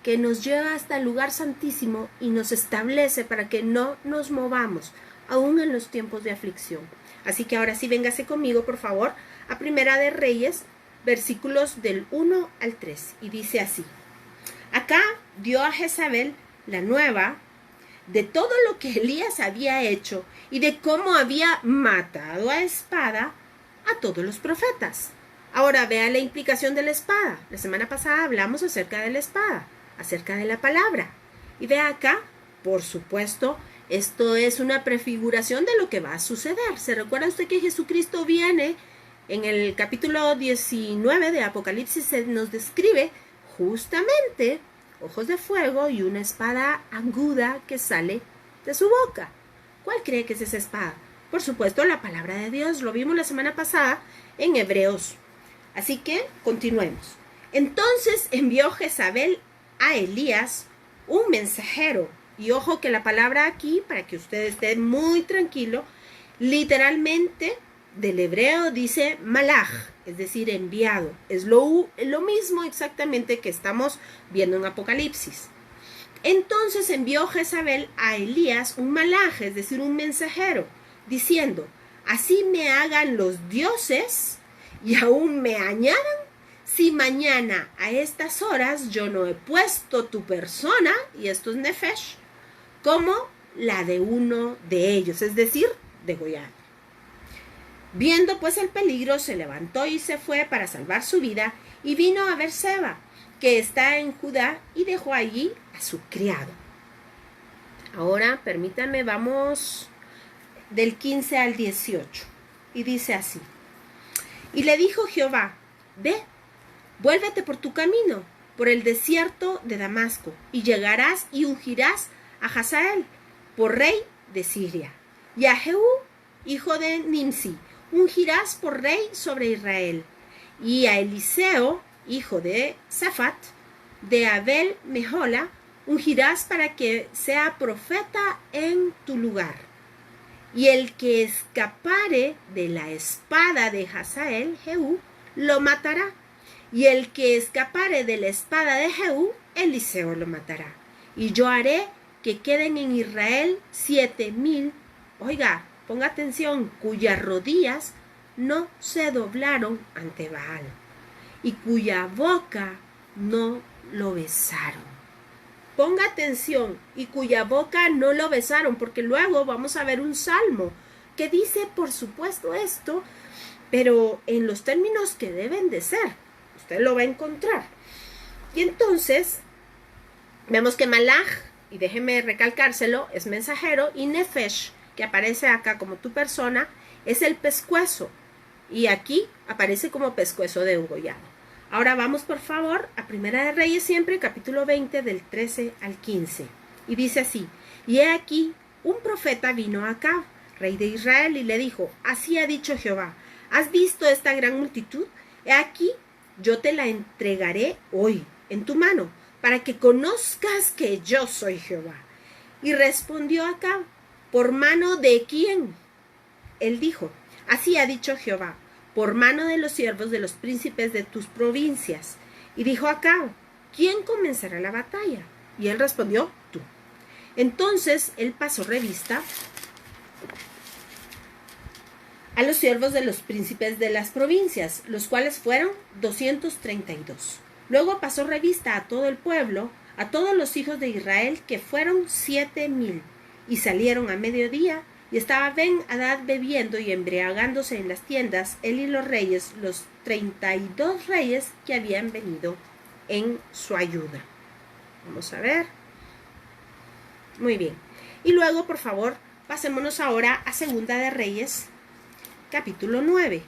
que nos lleva hasta el lugar santísimo y nos establece para que no nos movamos, aún en los tiempos de aflicción. Así que ahora sí, véngase conmigo, por favor, a Primera de Reyes, versículos del 1 al 3. Y dice así: acá dio a Jezabel la nueva de todo lo que Elías había hecho y de cómo había matado a espada a todos los profetas. Ahora vea la implicación de la espada. La semana pasada hablamos acerca de la espada, acerca de la palabra. Y vea acá, por supuesto, esto es una prefiguración de lo que va a suceder. ¿Se recuerda usted que Jesucristo viene en el capítulo 19 de Apocalipsis? Se nos describe justamente ojos de fuego y una espada aguda que sale de su boca. ¿Cuál cree que es esa espada? Por supuesto, la palabra de Dios. Lo vimos la semana pasada en Hebreos. Así que continuemos. Entonces envió Jezabel a Elías un mensajero. Y ojo que la palabra aquí, para que usted esté muy tranquilo, literalmente del hebreo dice malaj, es decir, enviado. Es lo mismo exactamente que estamos viendo en Apocalipsis. Entonces envió Jezabel a Elías un malaj, es decir, un mensajero, diciendo: así me hagan los dioses y aún me añadan, si mañana a estas horas yo no he puesto tu persona, y esto es nefesh, como la de uno de ellos, es decir, degollado. Viendo pues el peligro, se levantó y se fue para salvar su vida, y vino a Berseba, que está en Judá, y dejó allí a su criado. Ahora, permítanme, vamos del 15 al 18, y dice así: y le dijo Jehová: ve, vuélvete por tu camino, por el desierto de Damasco, y llegarás y ungirás a Hazael por rey de Siria, y a Jehú, hijo de Nimsi, ungirás por rey sobre Israel, y a Eliseo, hijo de Safat, de Abel Mehola, ungirás para que sea profeta en tu lugar. Y el que escapare de la espada de Hazael, Jehú, lo matará. Y el que escapare de la espada de Jehú, Eliseo lo matará. Y yo haré que queden en Israel 7,000, oiga, ponga atención, cuyas rodillas no se doblaron ante Baal, y cuya boca no lo besaron. Ponga atención, y cuya boca no lo besaron, porque luego vamos a ver un salmo que dice, por supuesto, esto, pero en los términos que deben de ser. Usted lo va a encontrar. Y entonces, vemos que malaj, y déjeme recalcárselo, es mensajero, y nefesh, que aparece acá como tu persona, es el pescuezo. Y aquí aparece como pescuezo de degollado. Ahora vamos, por favor, a Primera de Reyes siempre, capítulo 20, del 13 al 15. Y dice así: y he aquí, un profeta vino a Acab, rey de Israel, y le dijo: así ha dicho Jehová, ¿has visto esta gran multitud? He aquí, yo te la entregaré hoy en tu mano, para que conozcas que yo soy Jehová. Y respondió Acab: ¿por mano de quién? Él dijo: así ha dicho Jehová, por mano de los siervos de los príncipes de tus provincias. Y dijo Acab: ¿quién comenzará la batalla? Y él respondió: tú. Entonces él pasó revista a los siervos de los príncipes de las provincias, los cuales fueron 232. Luego pasó revista a todo el pueblo, a todos los hijos de Israel, que fueron 7,000, y salieron a mediodía, y Y estaba Ben-Hadad bebiendo y embriagándose en las tiendas, él y los reyes, los 32 reyes que habían venido en su ayuda. Vamos a ver. Muy bien. Y luego, por favor, pasémonos ahora a Segunda de Reyes, capítulo 9.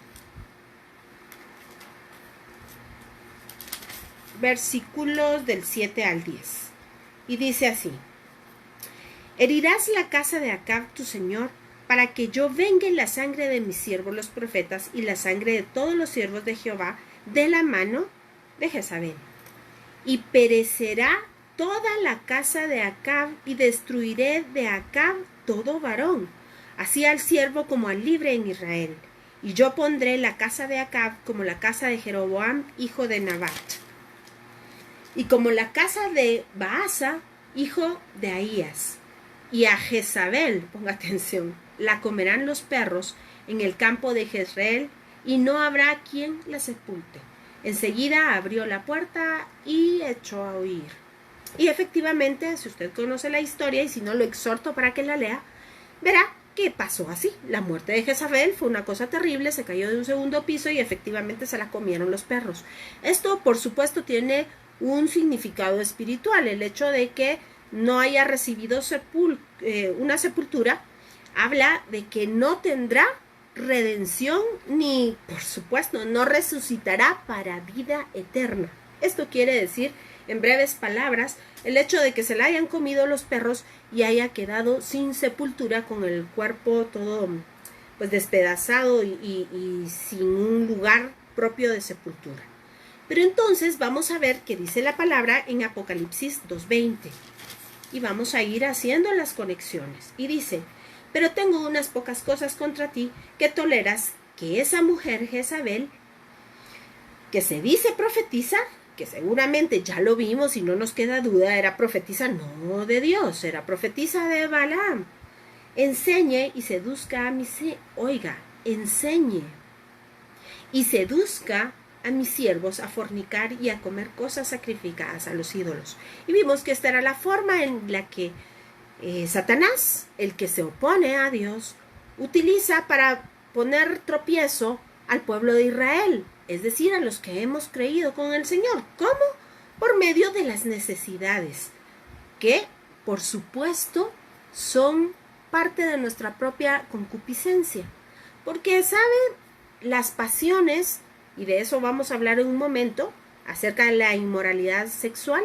Versículos del 7 al 10. Y dice así: herirás la casa de Acab tu señor, para que yo vengue la sangre de mis siervos los profetas y la sangre de todos los siervos de Jehová de la mano de Jezabel. Y perecerá toda la casa de Acab, y destruiré de Acab todo varón, así al siervo como al libre en Israel. Y yo pondré la casa de Acab como la casa de Jeroboam, hijo de Nabat, y como la casa de Baasa, hijo de Ahías. Y a Jezabel, ponga atención, la comerán los perros en el campo de Jezreel, y no habrá quien la sepulte. Enseguida abrió la puerta y echó a huir. Y efectivamente, si usted conoce la historia, y si no, lo exhorto para que la lea, verá que pasó así. La muerte de Jezabel fue una cosa terrible, se cayó de un segundo piso y efectivamente se la comieron los perros. Esto, por supuesto, tiene un significado espiritual. El hecho de que no haya recibido una sepultura habla de que no tendrá redención, ni, por supuesto, no resucitará para vida eterna. Esto quiere decir, en breves palabras, el hecho de que se la hayan comido los perros y haya quedado sin sepultura, con el cuerpo todo pues despedazado y sin un lugar propio de sepultura. Pero entonces vamos a ver qué dice la palabra en Apocalipsis 2:20. Y vamos a ir haciendo las conexiones. Y dice: pero tengo unas pocas cosas contra ti, que toleras que esa mujer Jezabel, que se dice profetiza, que seguramente ya lo vimos y no nos queda duda, era profetisa no de Dios, era profetisa de Balaam, enseñe y seduzca a enseñe y seduzca a mis siervos a fornicar y a comer cosas sacrificadas a los ídolos. Y vimos que esta era la forma en la que Satanás, el que se opone a Dios, utiliza para poner tropiezo al pueblo de Israel, es decir, a los que hemos creído con el Señor. ¿Cómo? Por medio de las necesidades, que, por supuesto, son parte de nuestra propia concupiscencia. Porque, ¿saben? Las pasiones, y de eso vamos a hablar en un momento, acerca de la inmoralidad sexual,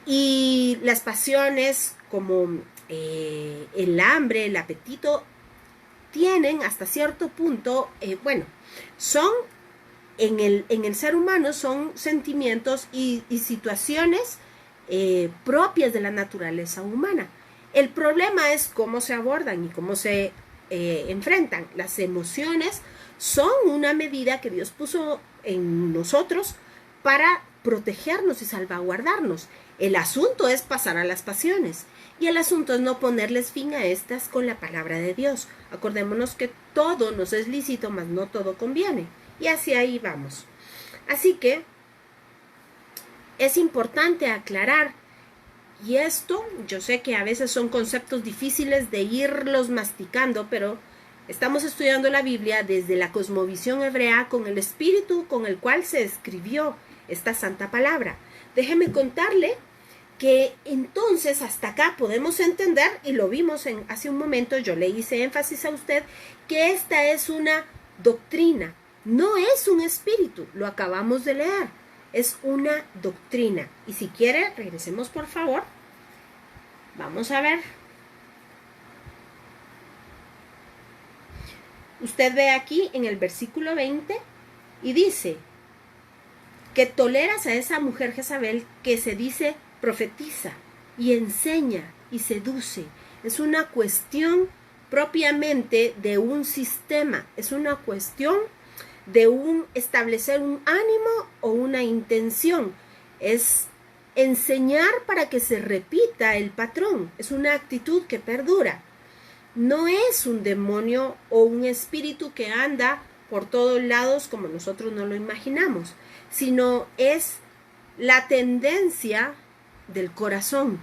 y las pasiones como el hambre, el apetito, tienen hasta cierto punto, son en el ser humano, son sentimientos y situaciones propias de la naturaleza humana. El problema es cómo se abordan y cómo se enfrentan. Las emociones son una medida que Dios puso en nosotros para protegernos y salvaguardarnos. El asunto es pasar a las pasiones, y el asunto es no ponerles fin a estas con la palabra de Dios. Acordémonos que todo nos es lícito, mas no todo conviene, y hacia ahí vamos. Así que es importante aclarar, y esto yo sé que a veces son conceptos difíciles de irlos masticando, pero estamos estudiando la Biblia desde la cosmovisión hebrea, con el espíritu con el cual se escribió esta santa palabra. Déjeme contarle que entonces hasta acá podemos entender, y lo vimos hace un momento, yo le hice énfasis a usted, que esta es una doctrina, no es un espíritu, lo acabamos de leer, es una doctrina. Y si quiere, regresemos por favor, vamos a ver. Usted ve aquí en el versículo 20 y dice que toleras a esa mujer Jezabel, que se dice profetiza y enseña y seduce. Es una cuestión propiamente de un sistema, es una cuestión de establecer un ánimo o una intención, es enseñar para que se repita el patrón, es una actitud que perdura. No es un demonio o un espíritu que anda por todos lados como nosotros no lo imaginamos, sino es la tendencia del corazón.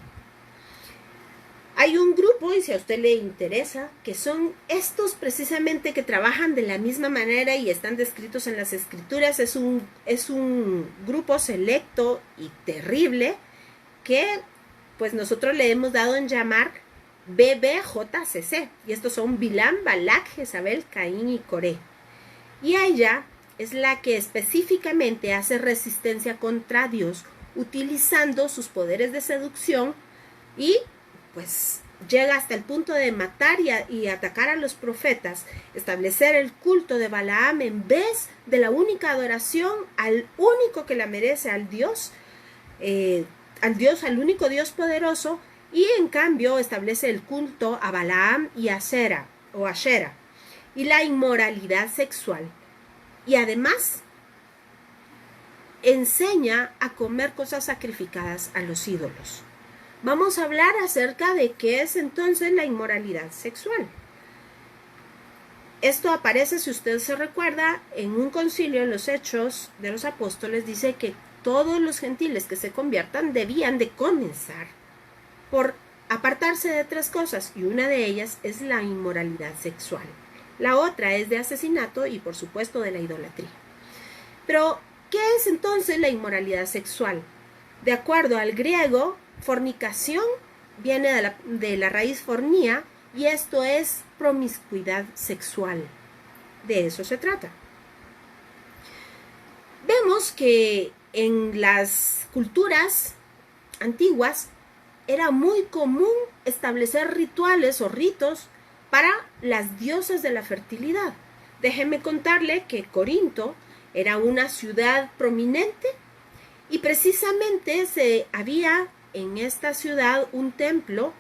Hay un grupo, y si a usted le interesa, que son estos precisamente que trabajan de la misma manera y están descritos en las escrituras. Es un grupo selecto y terrible que pues nosotros le hemos dado en llamar BBJCC. Y estos son Bilam, Balak, Jezabel, Caín y Coré. Y ella es la que específicamente hace resistencia contra Dios utilizando sus poderes de seducción y pues llega hasta el punto de matar y atacar a los profetas, establecer el culto de Balaam en vez de la única adoración al único que la merece, al único Dios poderoso, y en cambio establece el culto a Balaam y a Asera y la inmoralidad sexual. Y además enseña a comer cosas sacrificadas a los ídolos. Vamos a hablar acerca de qué es entonces la inmoralidad sexual. Esto aparece, si usted se recuerda, en un concilio en los Hechos de los Apóstoles. Dice que todos los gentiles que se conviertan debían de comenzar por apartarse de 3 cosas, y una de ellas es la inmoralidad sexual. La otra es de asesinato y por supuesto de la idolatría. Pero, ¿qué es entonces la inmoralidad sexual? De acuerdo al griego, fornicación viene de la raíz fornia, y esto es promiscuidad sexual. De eso se trata. Vemos que en las culturas antiguas era muy común establecer rituales o ritos para las diosas de la fertilidad. Déjeme contarle que Corinto era una ciudad prominente y precisamente había en esta ciudad un templo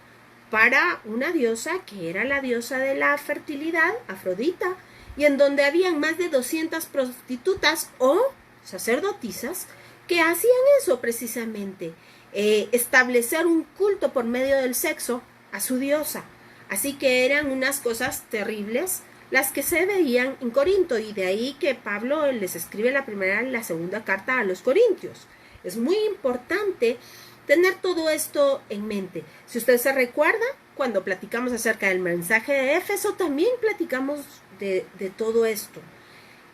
para una diosa que era la diosa de la fertilidad, Afrodita, y en donde habían más de 200 prostitutas o sacerdotisas que hacían eso precisamente, establecer un culto por medio del sexo a su diosa. Así que eran unas cosas terribles las que se veían en Corinto, y de ahí que Pablo les escribe la primera y la segunda carta a los Corintios. Es muy importante tener todo esto en mente. Si usted se recuerda, cuando platicamos acerca del mensaje de Éfeso, también platicamos de todo esto.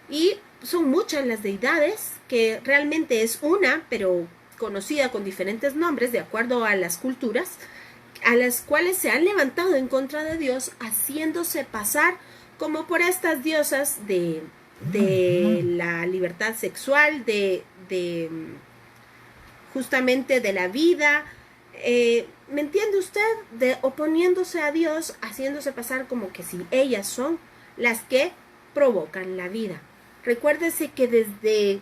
Y son muchas las deidades, que realmente es una, pero conocida con diferentes nombres de acuerdo a las culturas, a las cuales se han levantado en contra de Dios, haciéndose pasar como por estas diosas de la libertad sexual, justamente de la vida, ¿me entiende usted? Oponiéndose a Dios, haciéndose pasar como que si ellas son las que provocan la vida. Recuérdese que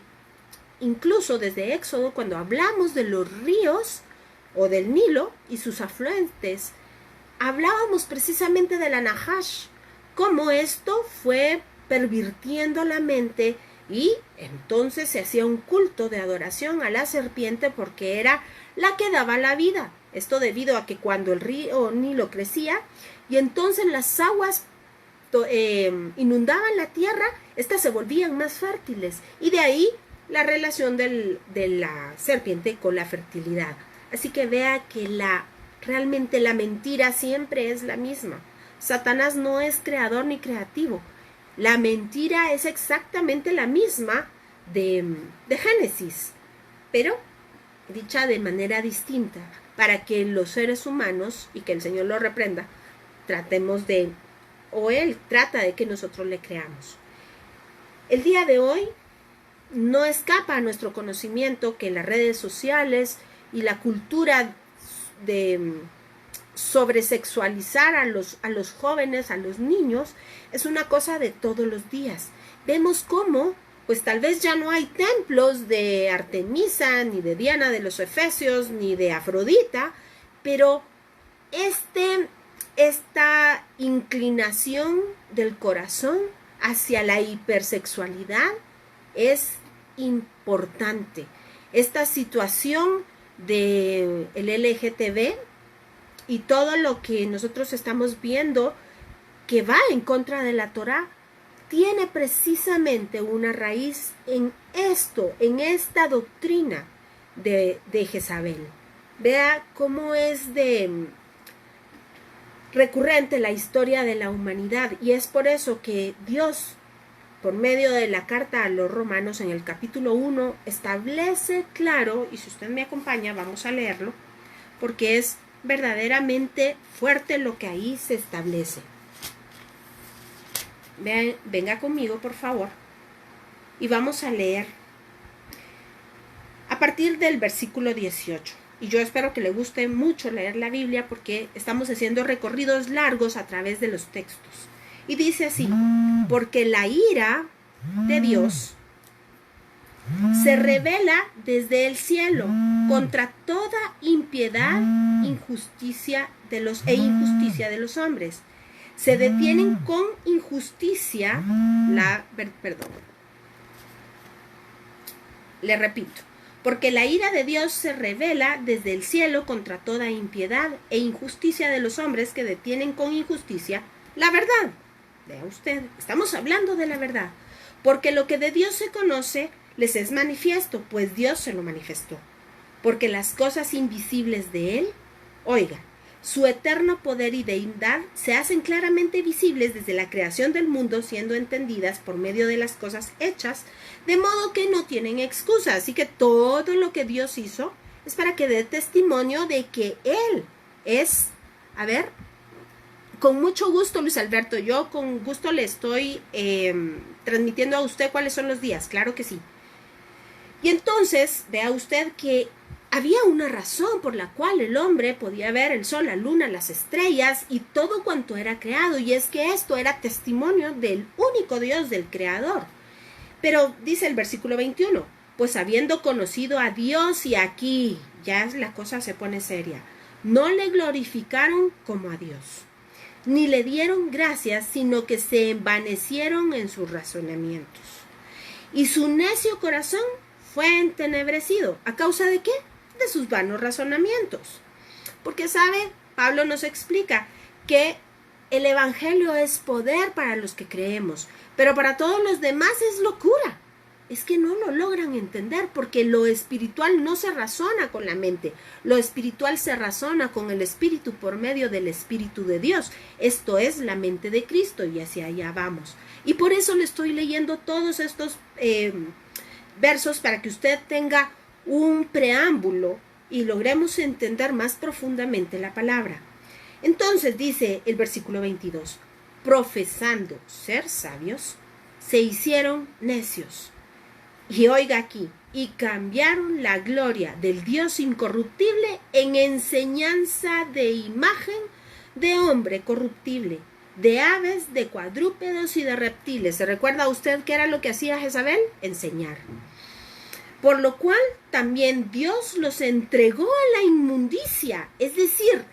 incluso desde Éxodo, cuando hablamos de los ríos o del Nilo y sus afluentes, hablábamos precisamente de la Nahash, cómo esto fue pervirtiendo la mente, y entonces se hacía un culto de adoración a la serpiente porque era la que daba la vida. Esto debido a que cuando el río Nilo crecía y entonces las aguas inundaban la tierra, estas se volvían más fértiles, y de ahí la relación de la serpiente con la fertilidad. Así que vea que realmente la mentira siempre es la misma. Satanás no es creador ni creativo. La mentira es exactamente la misma de Génesis, pero dicha de manera distinta, para que los seres humanos, y que el Señor lo reprenda, Él trata de que nosotros le creamos. El día de hoy no escapa a nuestro conocimiento que las redes sociales y la cultura de sobresexualizar a los jóvenes, a los niños, es una cosa de todos los días. Vemos cómo, pues tal vez ya no hay templos de Artemisa, ni de Diana de los Efesios, ni de Afrodita, pero esta inclinación del corazón hacia la hipersexualidad es importante. Esta situación del LGTB y todo lo que nosotros estamos viendo que va en contra de la Torá, tiene precisamente una raíz en esta doctrina de Jezabel. Vea cómo es recurrente en la historia de la humanidad, y es por eso que Dios, por medio de la carta a los Romanos en el capítulo 1, establece claro, y si usted me acompaña vamos a leerlo, porque es verdaderamente fuerte lo que ahí se establece. Venga conmigo, por favor, y vamos a leer a partir del versículo 18. Y yo espero que le guste mucho leer la Biblia, porque estamos haciendo recorridos largos a través de los textos. Y dice así: porque la ira de Dios se revela desde el cielo contra toda impiedad, injusticia de los hombres. Se detienen con injusticia le repito, porque la ira de Dios se revela desde el cielo contra toda impiedad e injusticia de los hombres que detienen con injusticia la verdad. Vea usted, estamos hablando de la verdad. Porque lo que de Dios se conoce les es manifiesto, pues Dios se lo manifestó. Porque las cosas invisibles de Él, oiga, su eterno poder y deidad se hacen claramente visibles desde la creación del mundo, siendo entendidas por medio de las cosas hechas, de modo que no tienen excusa. Así que todo lo que Dios hizo es para que dé testimonio de que Él es, con mucho gusto, Luis Alberto, yo con gusto le estoy transmitiendo a usted cuáles son los días, claro que sí. Y entonces, vea usted que había una razón por la cual el hombre podía ver el sol, la luna, las estrellas y todo cuanto era creado, y es que esto era testimonio del único Dios, del Creador. Pero dice el versículo 21, pues habiendo conocido a Dios, y aquí ya la cosa se pone seria, no le glorificaron como a Dios, ni le dieron gracias, sino que se envanecieron en sus razonamientos. Y su necio corazón fue entenebrecido. ¿A causa de qué? De sus vanos razonamientos. Porque sabe, Pablo nos explica que el evangelio es poder para los que creemos, pero para todos los demás es locura. Es que no lo logran entender, porque lo espiritual no se razona con la mente. Lo espiritual se razona con el Espíritu por medio del Espíritu de Dios. Esto es la mente de Cristo, y hacia allá vamos. Y por eso le estoy leyendo todos estos versos, para que usted tenga un preámbulo y logremos entender más profundamente la palabra. Entonces dice el versículo 22, profesando ser sabios, se hicieron necios. Y oiga aquí, y cambiaron la gloria del Dios incorruptible en enseñanza de imagen de hombre corruptible, de aves, de cuadrúpedos y de reptiles. ¿Se recuerda usted qué era lo que hacía Jezabel? Enseñar. Por lo cual también Dios los entregó a la inmundicia, es decir,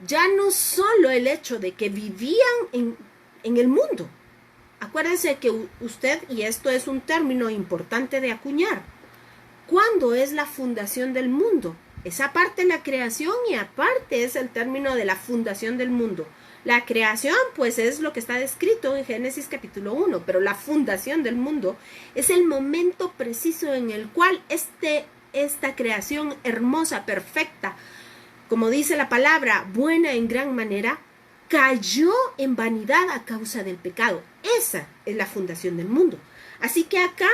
ya no solo el hecho de que vivían en el mundo. Acuérdense que usted, y esto es un término importante de acuñar, ¿cuándo es la fundación del mundo? Es aparte la creación, y aparte es el término de la fundación del mundo. La creación, pues, es lo que está descrito en Génesis capítulo 1, pero la fundación del mundo es el momento preciso en el cual esta creación hermosa, perfecta, como dice la palabra, buena en gran manera, cayó en vanidad a causa del pecado. Esa es la fundación del mundo. Así que acá,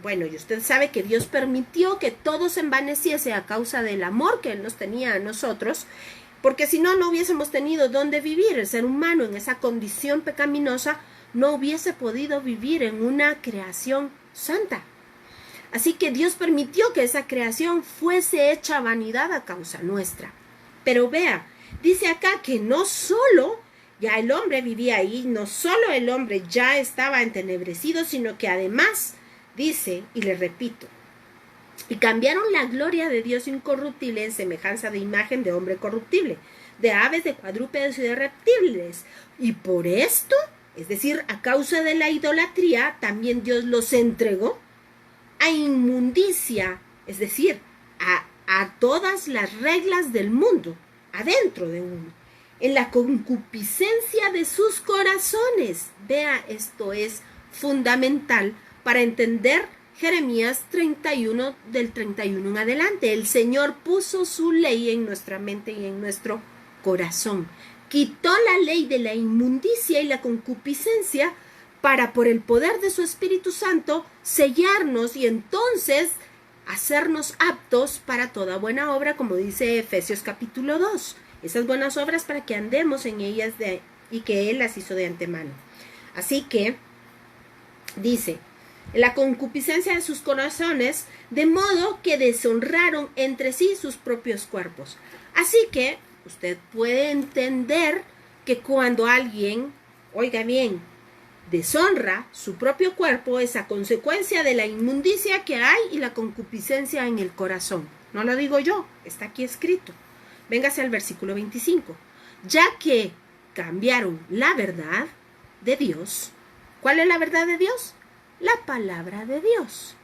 bueno, y usted sabe que Dios permitió que todo se envaneciese a causa del amor que Él nos tenía a nosotros, porque si no, no hubiésemos tenido dónde vivir. El ser humano en esa condición pecaminosa no hubiese podido vivir en una creación santa. Así que Dios permitió que esa creación fuese hecha vanidad a causa nuestra. Pero vea, dice acá que no solo ya el hombre vivía ahí, no solo el hombre ya estaba entenebrecido, sino que además dice, y le repito, y cambiaron la gloria de Dios incorruptible en semejanza de imagen de hombre corruptible, de aves, de cuadrúpedos y de reptiles. Y por esto, es decir, a causa de la idolatría, también Dios los entregó a inmundicia, es decir, a todas las reglas del mundo, adentro de uno, en la concupiscencia de sus corazones. Vea, esto es fundamental para entender Jeremías 31, del 31 en adelante. El Señor puso su ley en nuestra mente y en nuestro corazón. quitó la ley de la inmundicia y la concupiscencia para, por el poder de su Espíritu Santo, sellarnos y entonces hacernos aptos para toda buena obra, como dice Efesios capítulo 2. Esas buenas obras para que andemos en ellas y que Él las hizo de antemano. Así que, dice, la concupiscencia de sus corazones, de modo que deshonraron entre sí sus propios cuerpos. Así que usted puede entender que cuando alguien, oiga bien, deshonra su propio cuerpo, es a consecuencia de la inmundicia que hay y la concupiscencia en el corazón. No lo digo yo, está aquí escrito. Véngase al versículo 25. Ya que cambiaron la verdad de Dios. ¿Cuál es la verdad de Dios? La palabra de Dios.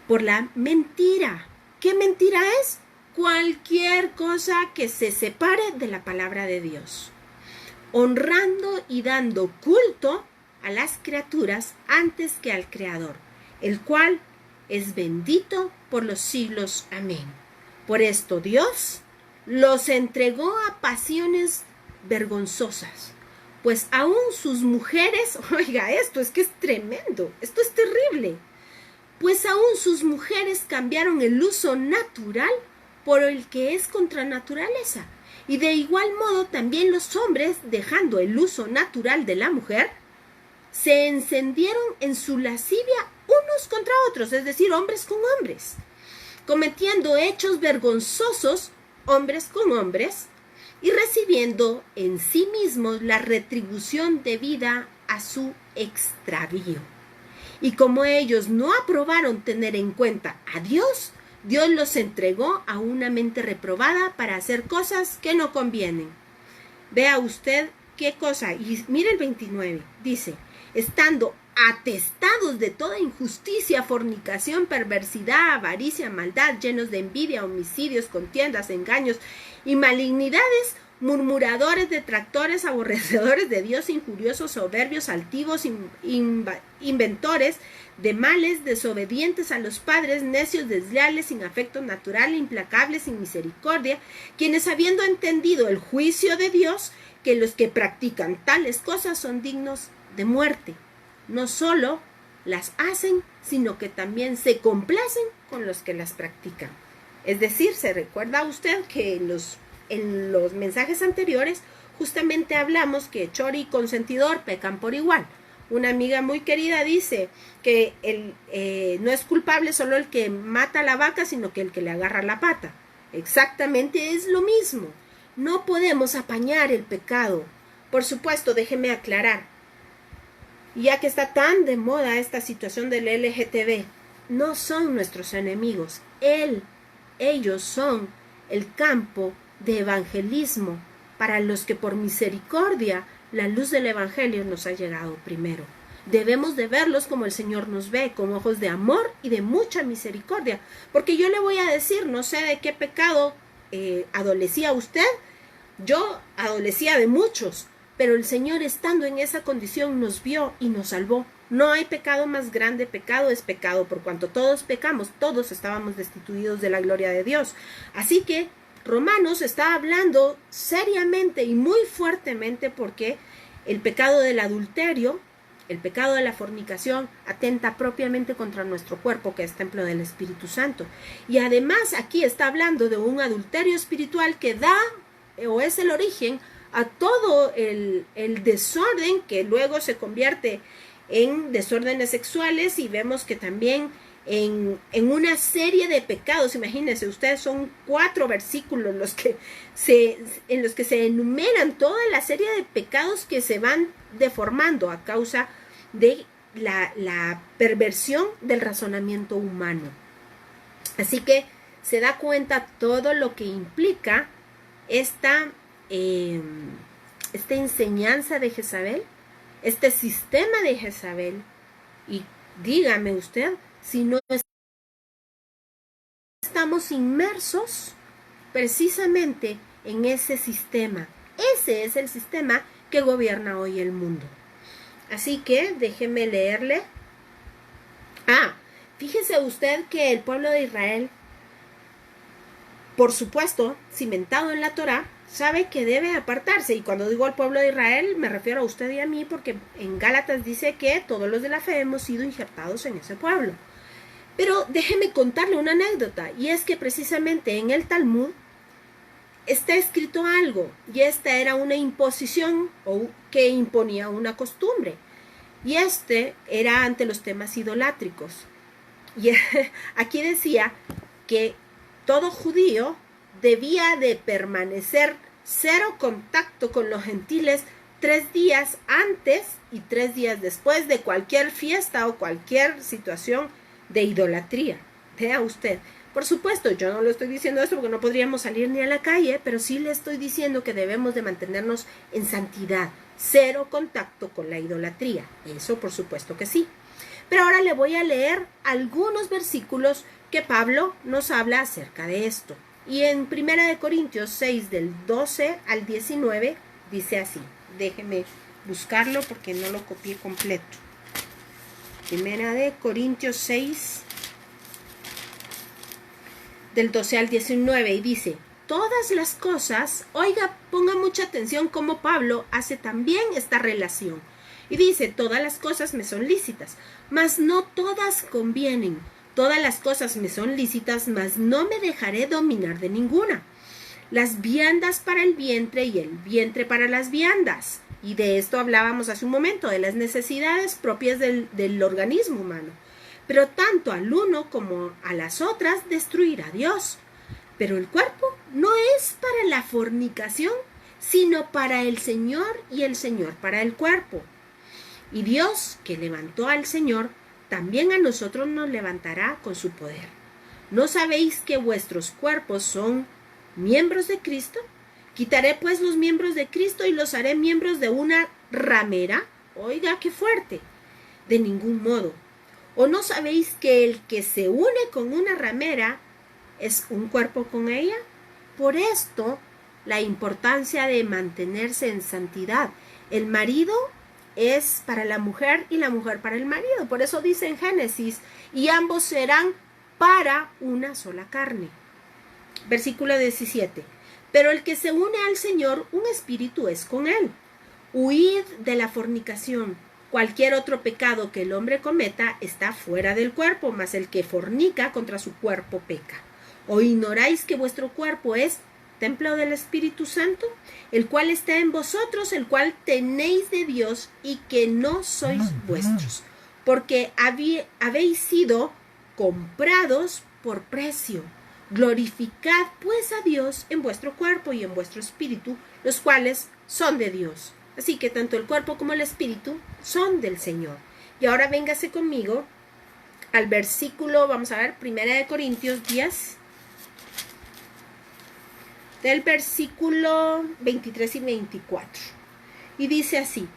Por la mentira. ¿Qué mentira es? Cualquier cosa que se separe de la palabra de Dios. Honrando y dando culto a las criaturas antes que al Creador, el cual es bendito por los siglos. Amén. Por esto Dios los entregó a pasiones vergonzosas, pues aún sus mujeres, oiga, esto es que es tremendo, esto es terrible, pues aún sus mujeres cambiaron el uso natural por el que es contra naturaleza, y de igual modo también los hombres, dejando el uso natural de la mujer, se encendieron en su lascivia unos contra otros, es decir, hombres con hombres, cometiendo hechos vergonzosos hombres con hombres, y recibiendo en sí mismos la retribución debida a su extravío. Y como ellos no aprobaron tener en cuenta a Dios, Dios los entregó a una mente reprobada para hacer cosas que no convienen. Vea usted qué cosa, y mire el 29, dice, estando atestados de toda injusticia, fornicación, perversidad, avaricia, maldad, llenos de envidia, homicidios, contiendas, engaños y malignidades, murmuradores, detractores, aborrecedores de Dios, injuriosos, soberbios, altivos, inventores de males, desobedientes a los padres, necios, desleales, sin afecto natural, implacables, sin misericordia, quienes habiendo entendido el juicio de Dios, que los que practican tales cosas son dignos de muerte, no solo las hacen, sino que también se complacen con los que las practican. Es decir, se recuerda usted que en los mensajes anteriores justamente hablamos que chor y consentidor pecan por igual. Una amiga muy querida dice que no es culpable solo el que mata a la vaca, sino que el que le agarra la pata. Exactamente es lo mismo. No podemos apañar el pecado. Por supuesto, déjeme aclarar, ya que está tan de moda esta situación del LGTB, no son nuestros enemigos. Ellos son el campo de evangelismo para los que por misericordia la luz del evangelio nos ha llegado primero. Debemos de verlos como el Señor nos ve, con ojos de amor y de mucha misericordia. Porque yo le voy a decir, no sé de qué pecado adolecía usted, yo adolecía de muchos, pero el Señor, estando en esa condición, nos vio y nos salvó. No hay pecado más grande, pecado es pecado, por cuanto todos pecamos, todos estábamos destituidos de la gloria de Dios. Así que Romanos está hablando seriamente y muy fuertemente porque el pecado del adulterio, el pecado de la fornicación, atenta propiamente contra nuestro cuerpo, que es templo del Espíritu Santo. Y además aquí está hablando de un adulterio espiritual que da o es el origen a todo el desorden que luego se convierte en desórdenes sexuales, y vemos que también en una serie de pecados. Imagínense ustedes, son 4 versículos en los que se enumeran toda la serie de pecados que se van deformando a causa de la perversión del razonamiento humano. Así que se da cuenta todo lo que implica esta enseñanza de Jezabel, este sistema de Jezabel. Y dígame usted si no estamos inmersos precisamente en ese sistema. Ese es el sistema que gobierna hoy el mundo. Así que déjeme leerle. Fíjese usted que el pueblo de Israel, por supuesto, cimentado en la Torá, sabe que debe apartarse. Y cuando digo al pueblo de Israel, me refiero a usted y a mí, porque en Gálatas dice que todos los de la fe hemos sido injertados en ese pueblo. Pero déjeme contarle una anécdota, y es que precisamente en el Talmud está escrito algo, y esta era una imposición o que imponía una costumbre, y este era ante los temas idolátricos. Y aquí decía que todo judío debía de permanecer cero contacto con los gentiles 3 días antes y 3 días después de cualquier fiesta o cualquier situación de idolatría. Vea usted. Por supuesto, yo no le estoy diciendo esto porque no podríamos salir ni a la calle, pero sí le estoy diciendo que debemos de mantenernos en santidad, cero contacto con la idolatría. Eso por supuesto que sí. Pero ahora le voy a leer algunos versículos que Pablo nos habla acerca de esto. Y en 1 Corintios 6, del 12 al 19, dice así. Déjeme buscarlo porque no lo copié completo. 1 Corintios 6, del 12 al 19, y dice: todas las cosas, oiga, ponga mucha atención cómo Pablo hace también esta relación. Y dice: todas las cosas me son lícitas, mas no todas convienen. Todas las cosas me son lícitas, mas no me dejaré dominar de ninguna. Las viandas para el vientre y el vientre para las viandas. Y de esto hablábamos hace un momento, de las necesidades propias del organismo humano. Pero tanto al uno como a las otras destruirá Dios. Pero el cuerpo no es para la fornicación, sino para el Señor, y el Señor para el cuerpo. Y Dios, que levantó al Señor, también a nosotros nos levantará con su poder. ¿No sabéis que vuestros cuerpos son miembros de Cristo? Quitaré pues los miembros de Cristo y los haré miembros de una ramera. Oiga, qué fuerte. De ningún modo. ¿O no sabéis que el que se une con una ramera es un cuerpo con ella? Por esto, la importancia de mantenerse en santidad. El marido es para la mujer y la mujer para el marido. Por eso dice en Génesis: y ambos serán para una sola carne. Versículo 17. Pero el que se une al Señor, un espíritu es con él. Huid de la fornicación. Cualquier otro pecado que el hombre cometa está fuera del cuerpo, mas el que fornica contra su cuerpo peca. ¿O ignoráis que vuestro cuerpo es templo del Espíritu Santo, el cual está en vosotros, el cual tenéis de Dios, y que no sois vuestros? Porque habéis sido comprados por precio. Glorificad pues a Dios en vuestro cuerpo y en vuestro espíritu, los cuales son de Dios. Así que tanto el cuerpo como el espíritu son del Señor. Y ahora véngase conmigo al versículo, vamos a ver, 1 Corintios 10, del versículo 23 y 24. Y dice así: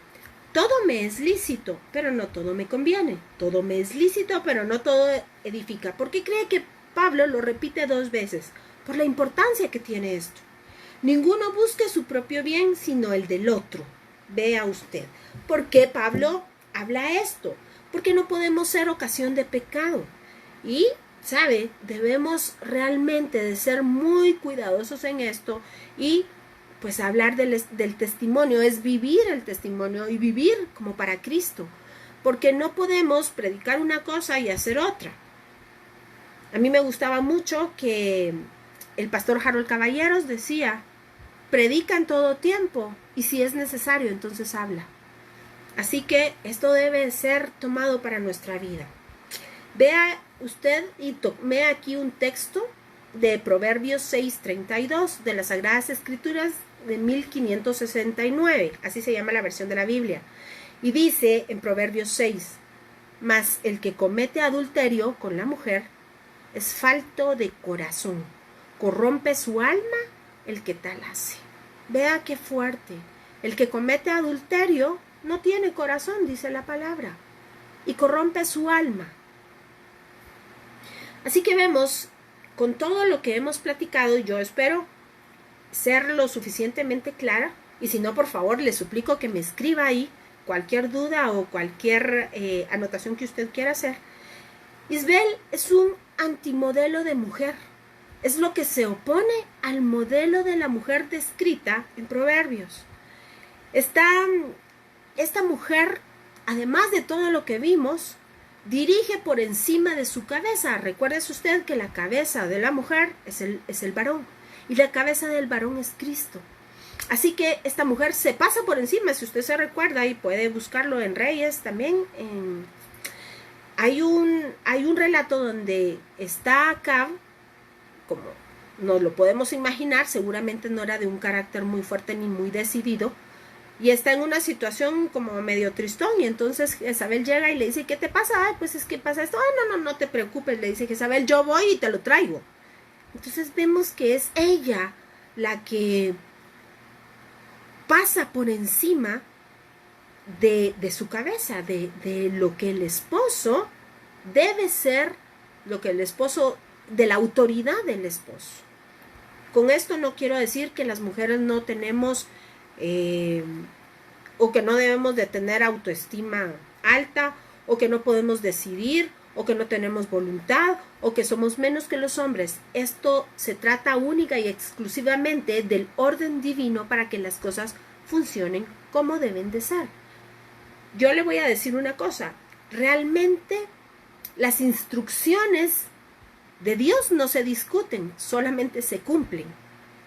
todo me es lícito, pero no todo me conviene. Todo me es lícito, pero no todo edifica. ¿Por qué cree que Pablo lo repite 2 veces? Por la importancia que tiene esto. Ninguno busque su propio bien, sino el del otro. Vea usted. ¿Por qué Pablo habla esto? Porque no podemos ser ocasión de pecado. Y, ¿sabe? Debemos realmente de ser muy cuidadosos en esto. Y, pues, hablar del testimonio es vivir el testimonio y vivir como para Cristo. Porque no podemos predicar una cosa y hacer otra. A mí me gustaba mucho que el pastor Harold Caballeros decía: predica en todo tiempo, y si es necesario, entonces habla. Así que esto debe ser tomado para nuestra vida. Vea usted y tome aquí un texto de Proverbios 6:32 de las Sagradas Escrituras de 1569, así se llama la versión de la Biblia. Y dice en Proverbios 6: mas el que comete adulterio con la mujer es falto de corazón, corrompe su alma el que tal hace. Vea qué fuerte. El que comete adulterio no tiene corazón, dice la palabra, y corrompe su alma. Así que vemos, con todo lo que hemos platicado, yo espero ser lo suficientemente clara, y si no, por favor, le suplico que me escriba ahí cualquier duda o cualquier anotación que usted quiera hacer. Isabel es un antimodelo de mujer. Es lo que se opone al modelo de la mujer descrita en Proverbios. Esta mujer, además de todo lo que vimos, dirige por encima de su cabeza. Recuérdese usted que la cabeza de la mujer es el varón, y la cabeza del varón es Cristo. Así que esta mujer se pasa por encima, si usted se recuerda, y puede buscarlo en Reyes también. Hay un relato donde está Acab, como nos lo podemos imaginar, seguramente no era de un carácter muy fuerte ni muy decidido, y está en una situación como medio tristón, y entonces Jezabel llega y le dice, ¿qué te pasa? Ay, pues es que pasa esto. Ah, no te preocupes, le dice Jezabel, yo voy y te lo traigo. Entonces vemos que es ella la que pasa por encima de su cabeza, de lo que el esposo debe ser, lo que el esposo, de la autoridad del esposo. Con esto no quiero decir que las mujeres no tenemos o que no debemos de tener autoestima alta, o que no podemos decidir, o que no tenemos voluntad, o que somos menos que los hombres. Esto se trata única y exclusivamente del orden divino para que las cosas funcionen como deben de ser. Yo le voy a decir una cosa, realmente las instrucciones de Dios no se discuten, solamente se cumplen,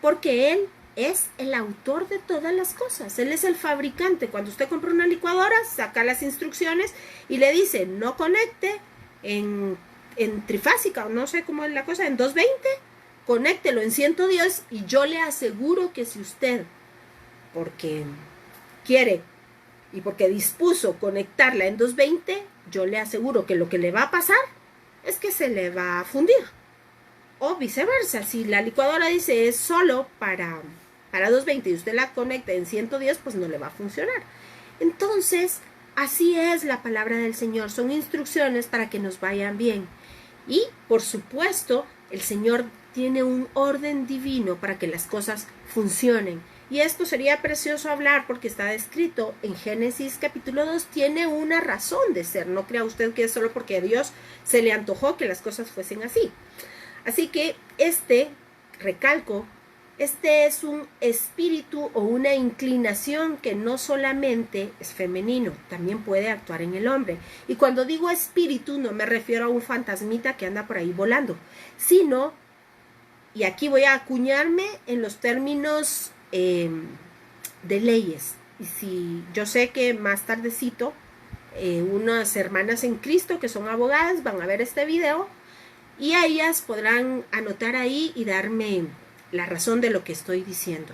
porque Él es el autor de todas las cosas. Él es el fabricante. Cuando usted compra una licuadora, saca las instrucciones y le dice, no conecte en trifásica, o no sé cómo es la cosa, en 220, conéctelo en 110, y yo le aseguro que si usted, porque quiere y porque dispuso conectarla en 220, yo le aseguro que lo que le va a pasar es que se le va a fundir. O viceversa, si la licuadora dice es solo para 220 y usted la conecta en 110, pues no le va a funcionar. Entonces, así es la palabra del Señor. Son instrucciones para que nos vayan bien. Y, por supuesto, el Señor tiene un orden divino para que las cosas funcionen. Y esto sería precioso hablar porque está descrito en Génesis capítulo 2, tiene una razón de ser. No crea usted que es solo porque a Dios se le antojó que las cosas fuesen así. Así que recalco, es un espíritu o una inclinación que no solamente es femenino, también puede actuar en el hombre. Y cuando digo espíritu no me refiero a un fantasmita que anda por ahí volando, sino, y aquí voy a acuñarme en los términos de leyes. Y si yo sé que más tardecito unas hermanas en Cristo que son abogadas van a ver este video, y a ellas podrán anotar ahí y darme la razón de lo que estoy diciendo.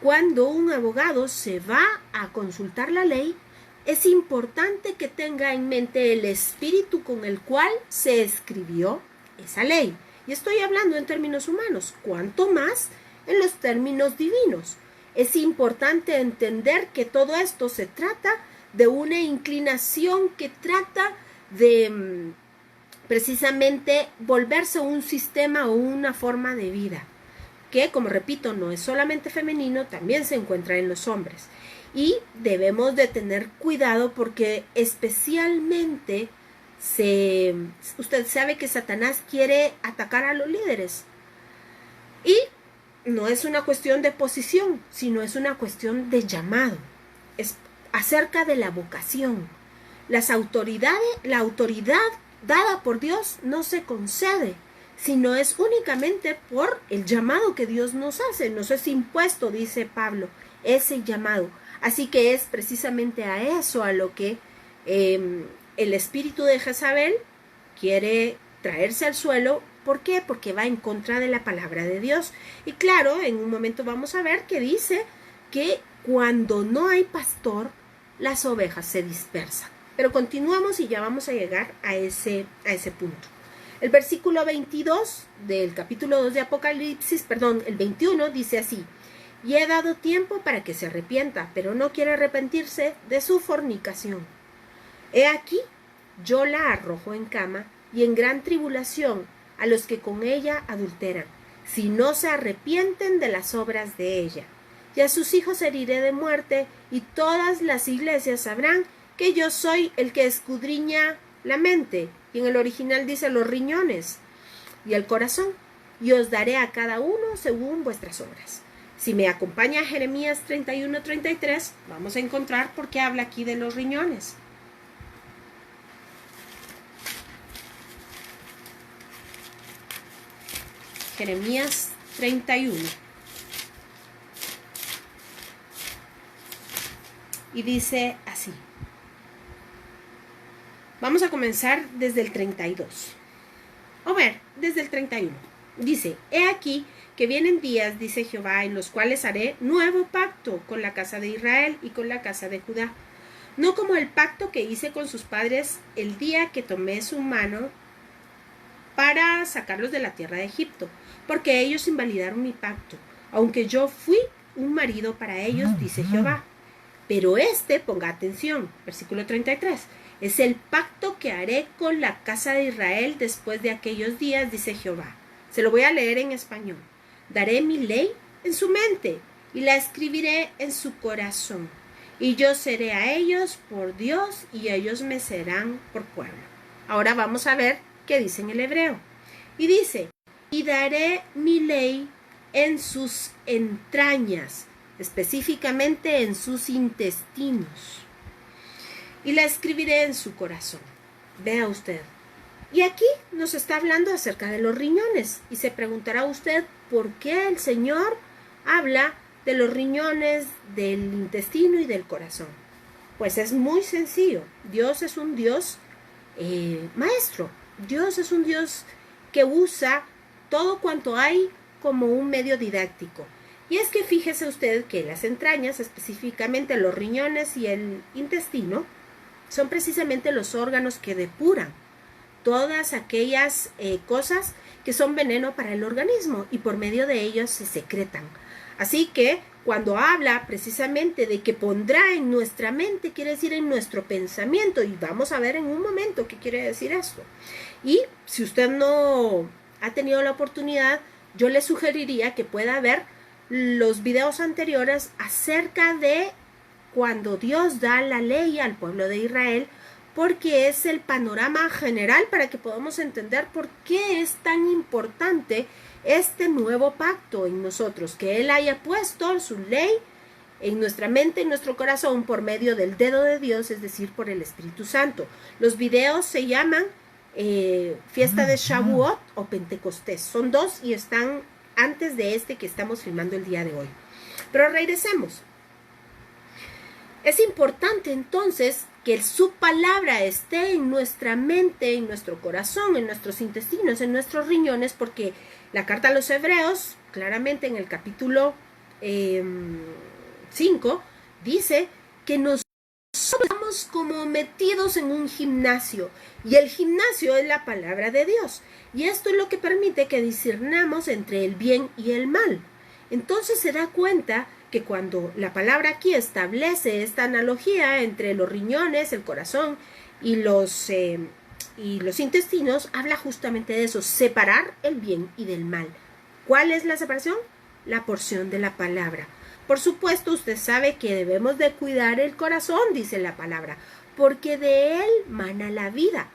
Cuando un abogado se va a consultar la ley, es importante que tenga en mente el espíritu con el cual se escribió esa ley. Y estoy hablando en términos humanos, cuanto más en los términos divinos. Es importante entender que todo esto se trata de una inclinación que trata de precisamente volverse un sistema o una forma de vida, que, como repito, no es solamente femenino, también se encuentra en los hombres. Y debemos de tener cuidado porque especialmente usted sabe que Satanás quiere atacar a los líderes. Y no es una cuestión de posición, sino es una cuestión de llamado. Es acerca de la vocación. La autoridad dada por Dios no se concede, sino es únicamente por el llamado que Dios nos hace. Nos es impuesto, dice Pablo, ese llamado. Así que es precisamente a eso a lo que el espíritu de Jezabel quiere traerse al suelo. ¿Por qué? Porque va en contra de la palabra de Dios. Y claro, en un momento vamos a ver que dice que cuando no hay pastor, las ovejas se dispersan. Pero continuamos y ya vamos a llegar a ese punto. El versículo 22 del capítulo 2 de Apocalipsis, el 21, dice así: y he dado tiempo para que se arrepienta, pero no quiere arrepentirse de su fornicación. He aquí, yo la arrojo en cama y en gran tribulación a los que con ella adulteran, si no se arrepienten de las obras de ella. Y a sus hijos heriré de muerte, y todas las iglesias sabrán que yo soy el que escudriña la mente, y en el original dice los riñones y el corazón, y os daré a cada uno según vuestras obras. Si me acompaña Jeremías 31:33, vamos a encontrar por qué habla aquí de los riñones. Jeremías 31. Y dice así. Vamos a comenzar desde el 32. O ver, desde el 31. Dice, he aquí que vienen días, dice Jehová, en los cuales haré nuevo pacto con la casa de Israel y con la casa de Judá. No como el pacto que hice con sus padres el día que tomé su mano para sacarlos de la tierra de Egipto, porque ellos invalidaron mi pacto, aunque yo fui un marido para ellos, dice Jehová. Pero ponga atención, versículo 33, es el pacto que haré con la casa de Israel después de aquellos días, dice Jehová. Se lo voy a leer en español. Daré mi ley en su mente y la escribiré en su corazón. Y yo seré a ellos por Dios y ellos me serán por pueblo. Ahora vamos a ver qué dice en el hebreo. Y dice, y daré mi ley en sus entrañas, específicamente en sus intestinos, y la escribiré en su corazón. Vea usted. Y aquí nos está hablando acerca de los riñones. Y se preguntará usted por qué el Señor habla de los riñones, del intestino y del corazón. Pues es muy sencillo. Dios es un Dios maestro. Dios es un Dios que usa todo cuanto hay como un medio didáctico. Y es que fíjese usted que las entrañas, específicamente los riñones y el intestino, son precisamente los órganos que depuran todas aquellas cosas que son veneno para el organismo y por medio de ellos se secretan. Así que cuando habla precisamente de que pondrá en nuestra mente, quiere decir en nuestro pensamiento, y vamos a ver en un momento qué quiere decir esto. Y si usted no ha tenido la oportunidad, yo le sugeriría que pueda ver los videos anteriores acerca de cuando Dios da la ley al pueblo de Israel, porque es el panorama general para que podamos entender por qué es tan importante este nuevo pacto en nosotros, que Él haya puesto su ley en nuestra mente, en nuestro corazón, por medio del dedo de Dios, es decir, por el Espíritu Santo. Los videos se llaman Fiesta de Shavuot o Pentecostés. Son dos y están antes de este que estamos filmando el día de hoy. Pero regresemos. Es importante entonces que su palabra esté en nuestra mente, en nuestro corazón, en nuestros intestinos, en nuestros riñones, porque la carta a los Hebreos, claramente en el capítulo 5, dice que nosotros estamos como metidos en un gimnasio, y el gimnasio es la palabra de Dios, y esto es lo que permite que discernamos entre el bien y el mal. Entonces se da cuenta que cuando la palabra aquí establece esta analogía entre los riñones, el corazón y los intestinos, habla justamente de eso, separar el bien y del mal. ¿Cuál es la separación? La porción de la palabra. Por supuesto, usted sabe que debemos de cuidar el corazón, dice la palabra, porque de él mana la vida.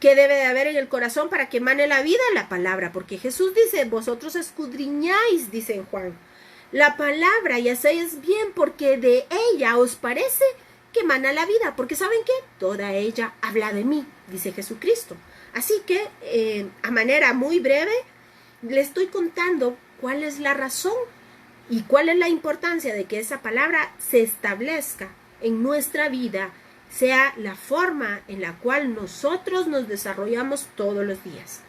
¿Qué debe de haber en el corazón para que mane la vida? La palabra, porque Jesús dice, vosotros escudriñáis, dice en Juan, la palabra y hacéis bien porque de ella os parece que mana la vida, porque ¿saben qué? Toda ella habla de mí, dice Jesucristo. Así que, a manera muy breve, le estoy contando cuál es la razón y cuál es la importancia de que esa palabra se establezca en nuestra vida, sea la forma en la cual nosotros nos desarrollamos todos los días.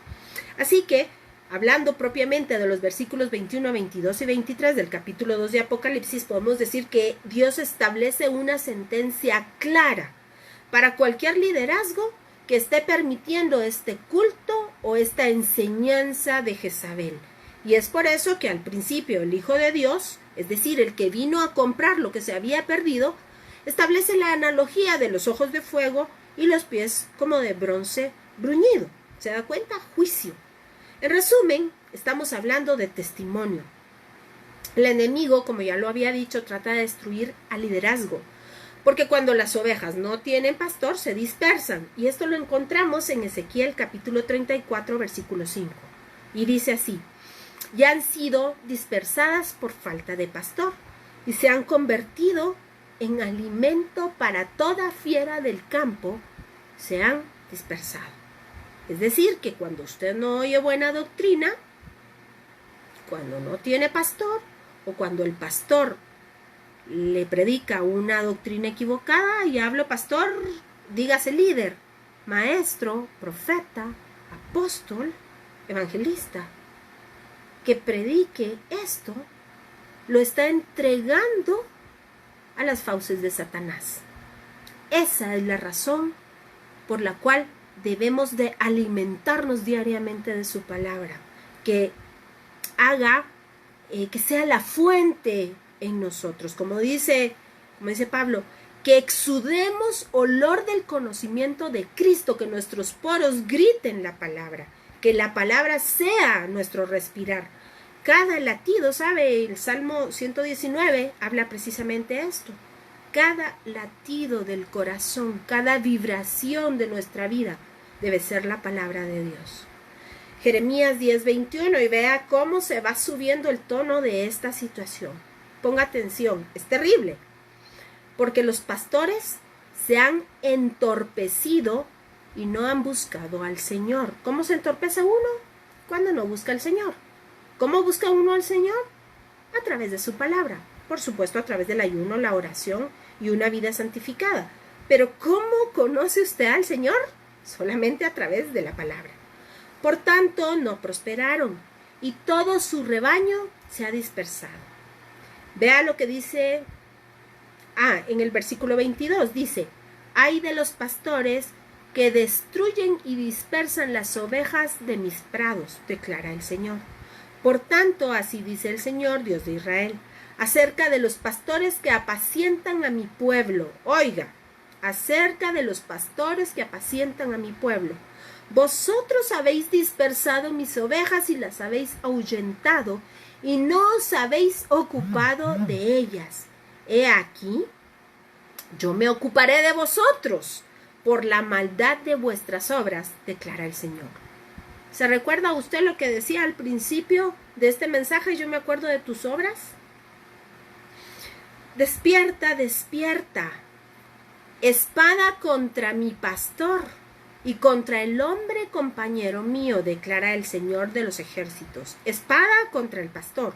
Así que, hablando propiamente de los versículos 21, 22 y 23 del capítulo 2 de Apocalipsis, podemos decir que Dios establece una sentencia clara para cualquier liderazgo que esté permitiendo este culto o esta enseñanza de Jezabel. Y es por eso que al principio el Hijo de Dios, es decir, el que vino a comprar lo que se había perdido, establece la analogía de los ojos de fuego y los pies como de bronce bruñido. ¿Se da cuenta? Juicio. En resumen, estamos hablando de testimonio. El enemigo, como ya lo había dicho, trata de destruir al liderazgo, porque cuando las ovejas no tienen pastor, se dispersan. Y esto lo encontramos en Ezequiel capítulo 34, versículo 5. Y dice así, y han sido dispersadas por falta de pastor y se han convertido en alimento para toda fiera del campo, se han dispersado. Es decir, que cuando usted no oye buena doctrina, cuando no tiene pastor, o cuando el pastor le predica una doctrina equivocada, y hablo pastor, dígase líder, maestro, profeta, apóstol, evangelista, que predique esto, lo está entregando a las fauces de Satanás. Esa es la razón por la cual debemos de alimentarnos diariamente de su palabra, que haga, que sea la fuente en nosotros, como dice Pablo, que exudemos olor del conocimiento de Cristo, que nuestros poros griten la palabra, que la palabra sea nuestro respirar. Cada latido, ¿sabe? El Salmo 119 habla precisamente esto. Cada latido del corazón, cada vibración de nuestra vida debe ser la palabra de Dios. Jeremías 10:21, y vea cómo se va subiendo el tono de esta situación. Ponga atención, es terrible, porque los pastores se han entorpecido y no han buscado al Señor. ¿Cómo se entorpece uno? Cuando no busca al Señor. ¿Cómo busca uno al Señor? A través de su palabra. Por supuesto, a través del ayuno, la oración y una vida santificada. Pero ¿cómo conoce usted al Señor? Solamente a través de la palabra. Por tanto, no prosperaron y todo su rebaño se ha dispersado. Vea lo que dice, en el versículo 22 dice: ay de los pastores que destruyen y dispersan las ovejas de mis prados, declara el Señor. Por tanto, así dice el Señor, Dios de Israel, acerca de los pastores que apacientan a mi pueblo. Oiga, acerca de los pastores que apacientan a mi pueblo. Vosotros habéis dispersado mis ovejas y las habéis ahuyentado, y no os habéis ocupado de ellas. He aquí, yo me ocuparé de vosotros por la maldad de vuestras obras, declara el Señor. ¿Se recuerda usted lo que decía al principio de este mensaje? Yo me acuerdo de tus obras. Despierta, despierta. Espada contra mi pastor y contra el hombre compañero mío, declara el Señor de los ejércitos. Espada contra el pastor.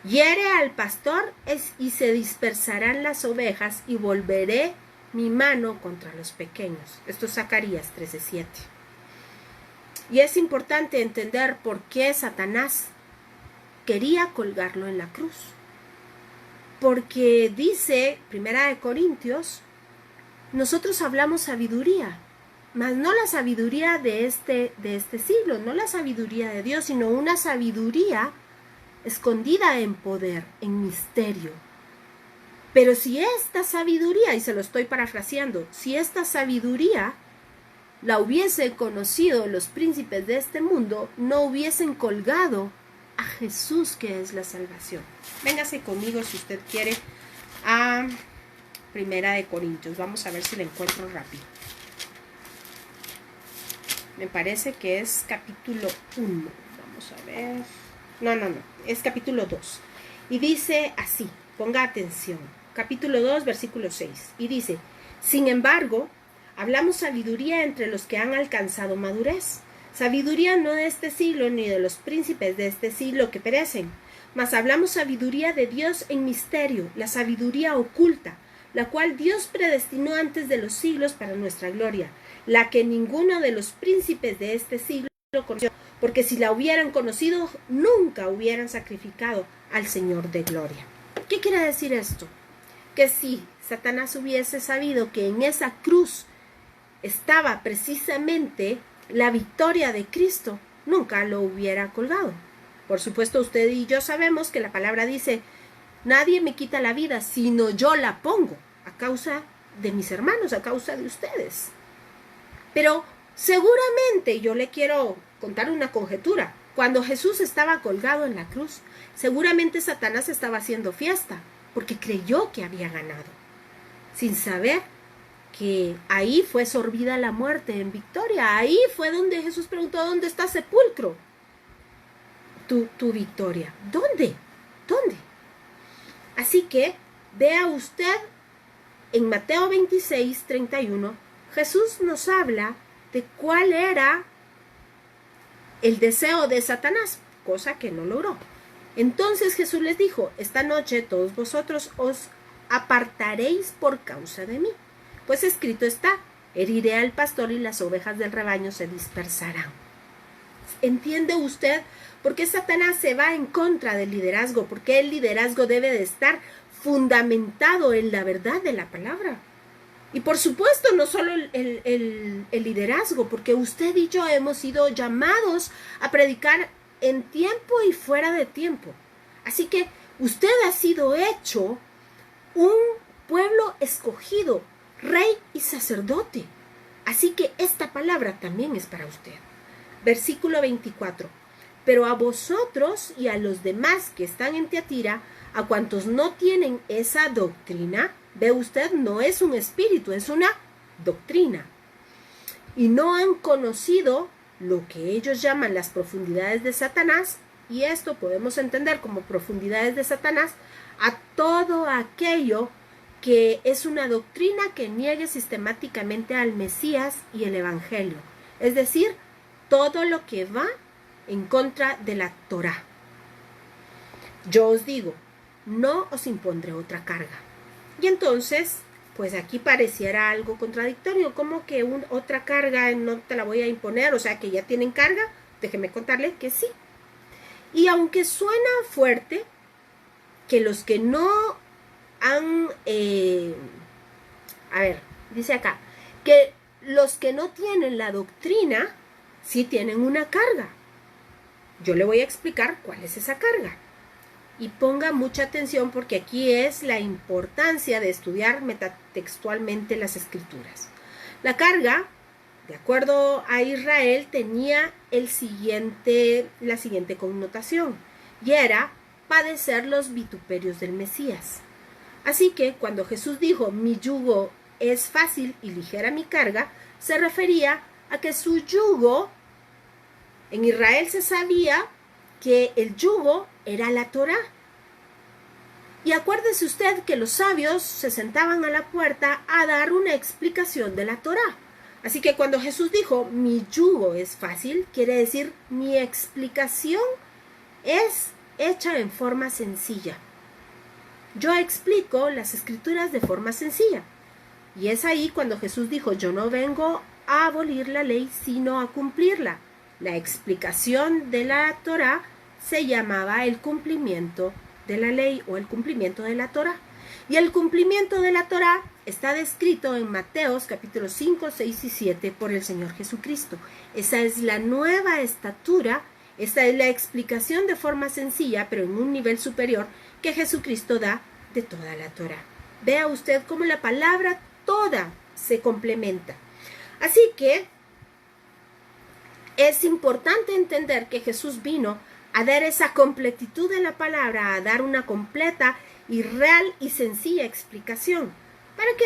Hiere al pastor y se dispersarán las ovejas, y volveré mi mano contra los pequeños. Esto es Zacarías 13:7. Y es importante entender por qué Satanás quería colgarlo en la cruz. Porque dice, 1 Corintios, nosotros hablamos sabiduría, mas no la sabiduría de este siglo, no la sabiduría de Dios, sino una sabiduría escondida en poder, en misterio. Pero si esta sabiduría, y se lo estoy parafraseando, si esta sabiduría la hubiesen conocido los príncipes de este mundo, no hubiesen colgado a Jesús, que es la salvación. Véngase conmigo, si usted quiere, a 1 Corintios. Vamos a ver si la encuentro rápido. Me parece que es capítulo 1. Vamos a ver. No. Es capítulo 2. Y dice así, ponga atención. Capítulo 2, versículo 6. Y dice: sin embargo, hablamos sabiduría entre los que han alcanzado madurez. Sabiduría no de este siglo, ni de los príncipes de este siglo que perecen. Mas hablamos sabiduría de Dios en misterio, la sabiduría oculta, la cual Dios predestinó antes de los siglos para nuestra gloria, la que ninguno de los príncipes de este siglo conoció, porque si la hubieran conocido, nunca hubieran sacrificado al Señor de gloria. ¿Qué quiere decir esto? Que si Satanás hubiese sabido que en esa cruz estaba precisamente la victoria de Cristo, nunca lo hubiera colgado. Por supuesto, usted y yo sabemos que la palabra dice: nadie me quita la vida, sino yo la pongo, a causa de mis hermanos, a causa de ustedes. Pero seguramente, yo le quiero contar una conjetura, cuando Jesús estaba colgado en la cruz, seguramente Satanás estaba haciendo fiesta, porque creyó que había ganado, sin saber que ahí fue sorbida la muerte en victoria. Ahí fue donde Jesús preguntó: ¿dónde está el sepulcro? tu victoria. ¿Dónde? ¿Dónde? Así que vea usted en Mateo 26, 31, Jesús nos habla de cuál era el deseo de Satanás, cosa que no logró. Entonces Jesús les dijo, esta noche todos vosotros os apartaréis por causa de mí, pues escrito está, heriré al pastor y las ovejas del rebaño se dispersarán. ¿Entiende usted por qué Satanás se va en contra del liderazgo? Porque el liderazgo debe de estar fundamentado en la verdad de la palabra. Y por supuesto, no solo el liderazgo, porque usted y yo hemos sido llamados a predicar en tiempo y fuera de tiempo. Así que usted ha sido hecho un pueblo escogido, rey y sacerdote. Así que esta palabra también es para usted. Versículo 24. Pero a vosotros y a los demás que están en Tiatira, a cuantos no tienen esa doctrina, ve usted, no es un espíritu, es una doctrina. Y no han conocido lo que ellos llaman las profundidades de Satanás, y esto podemos entender como profundidades de Satanás a todo aquello que es una doctrina que niegue sistemáticamente al Mesías y el Evangelio. Es decir, todo lo que va en contra de la Torá. Yo os digo, no os impondré otra carga. Y entonces, pues aquí pareciera algo contradictorio, como que otra carga no te la voy a imponer, o sea que ya tienen carga. Déjeme contarle que sí. Y aunque suena fuerte, que los que no han, dice acá, que los que no tienen la doctrina, sí tienen una carga. Yo le voy a explicar cuál es esa carga. Y ponga mucha atención porque aquí es la importancia de estudiar metatextualmente las escrituras. La carga, de acuerdo a Israel, tenía la siguiente connotación, y era padecer los vituperios del Mesías. Así que cuando Jesús dijo, mi yugo es fácil y ligera mi carga, se refería a que su yugo, en Israel se sabía que el yugo era la Torá. Y acuérdese usted que los sabios se sentaban a la puerta a dar una explicación de la Torá. Así que cuando Jesús dijo, mi yugo es fácil, quiere decir, mi explicación es hecha en forma sencilla. Yo explico las escrituras de forma sencilla. Y es ahí cuando Jesús dijo, yo no vengo a abolir la ley, sino a cumplirla. La explicación de la Torá se llamaba el cumplimiento de la ley o el cumplimiento de la Torá. Y el cumplimiento de la Torá está descrito en Mateos capítulos 5, 6 y 7 por el Señor Jesucristo. Esa es la nueva estatura, esa es la explicación de forma sencilla, pero en un nivel superior que Jesucristo da de toda la Torá. Vea usted cómo la palabra toda se complementa. Así que es importante entender que Jesús vino a dar esa completitud de la palabra, a dar una completa y real y sencilla explicación, para que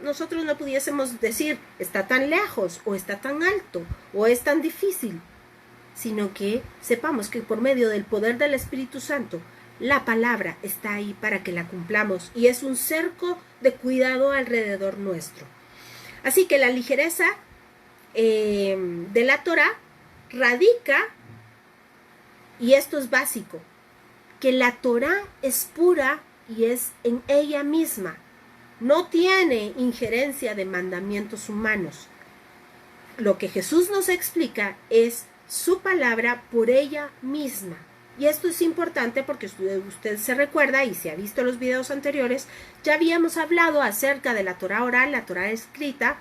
nosotros no pudiésemos decir está tan lejos, o está tan alto, o es tan difícil, sino que sepamos que por medio del poder del Espíritu Santo, la palabra está ahí para que la cumplamos, y es un cerco de cuidado alrededor nuestro. Así que la ligereza de la Torá radica, y esto es básico, que la Torá es pura y es en ella misma. No tiene injerencia de mandamientos humanos. Lo que Jesús nos explica es su palabra por ella misma. Y esto es importante porque usted se recuerda, y si ha visto los videos anteriores, ya habíamos hablado acerca de la Torá oral, la Torá escrita,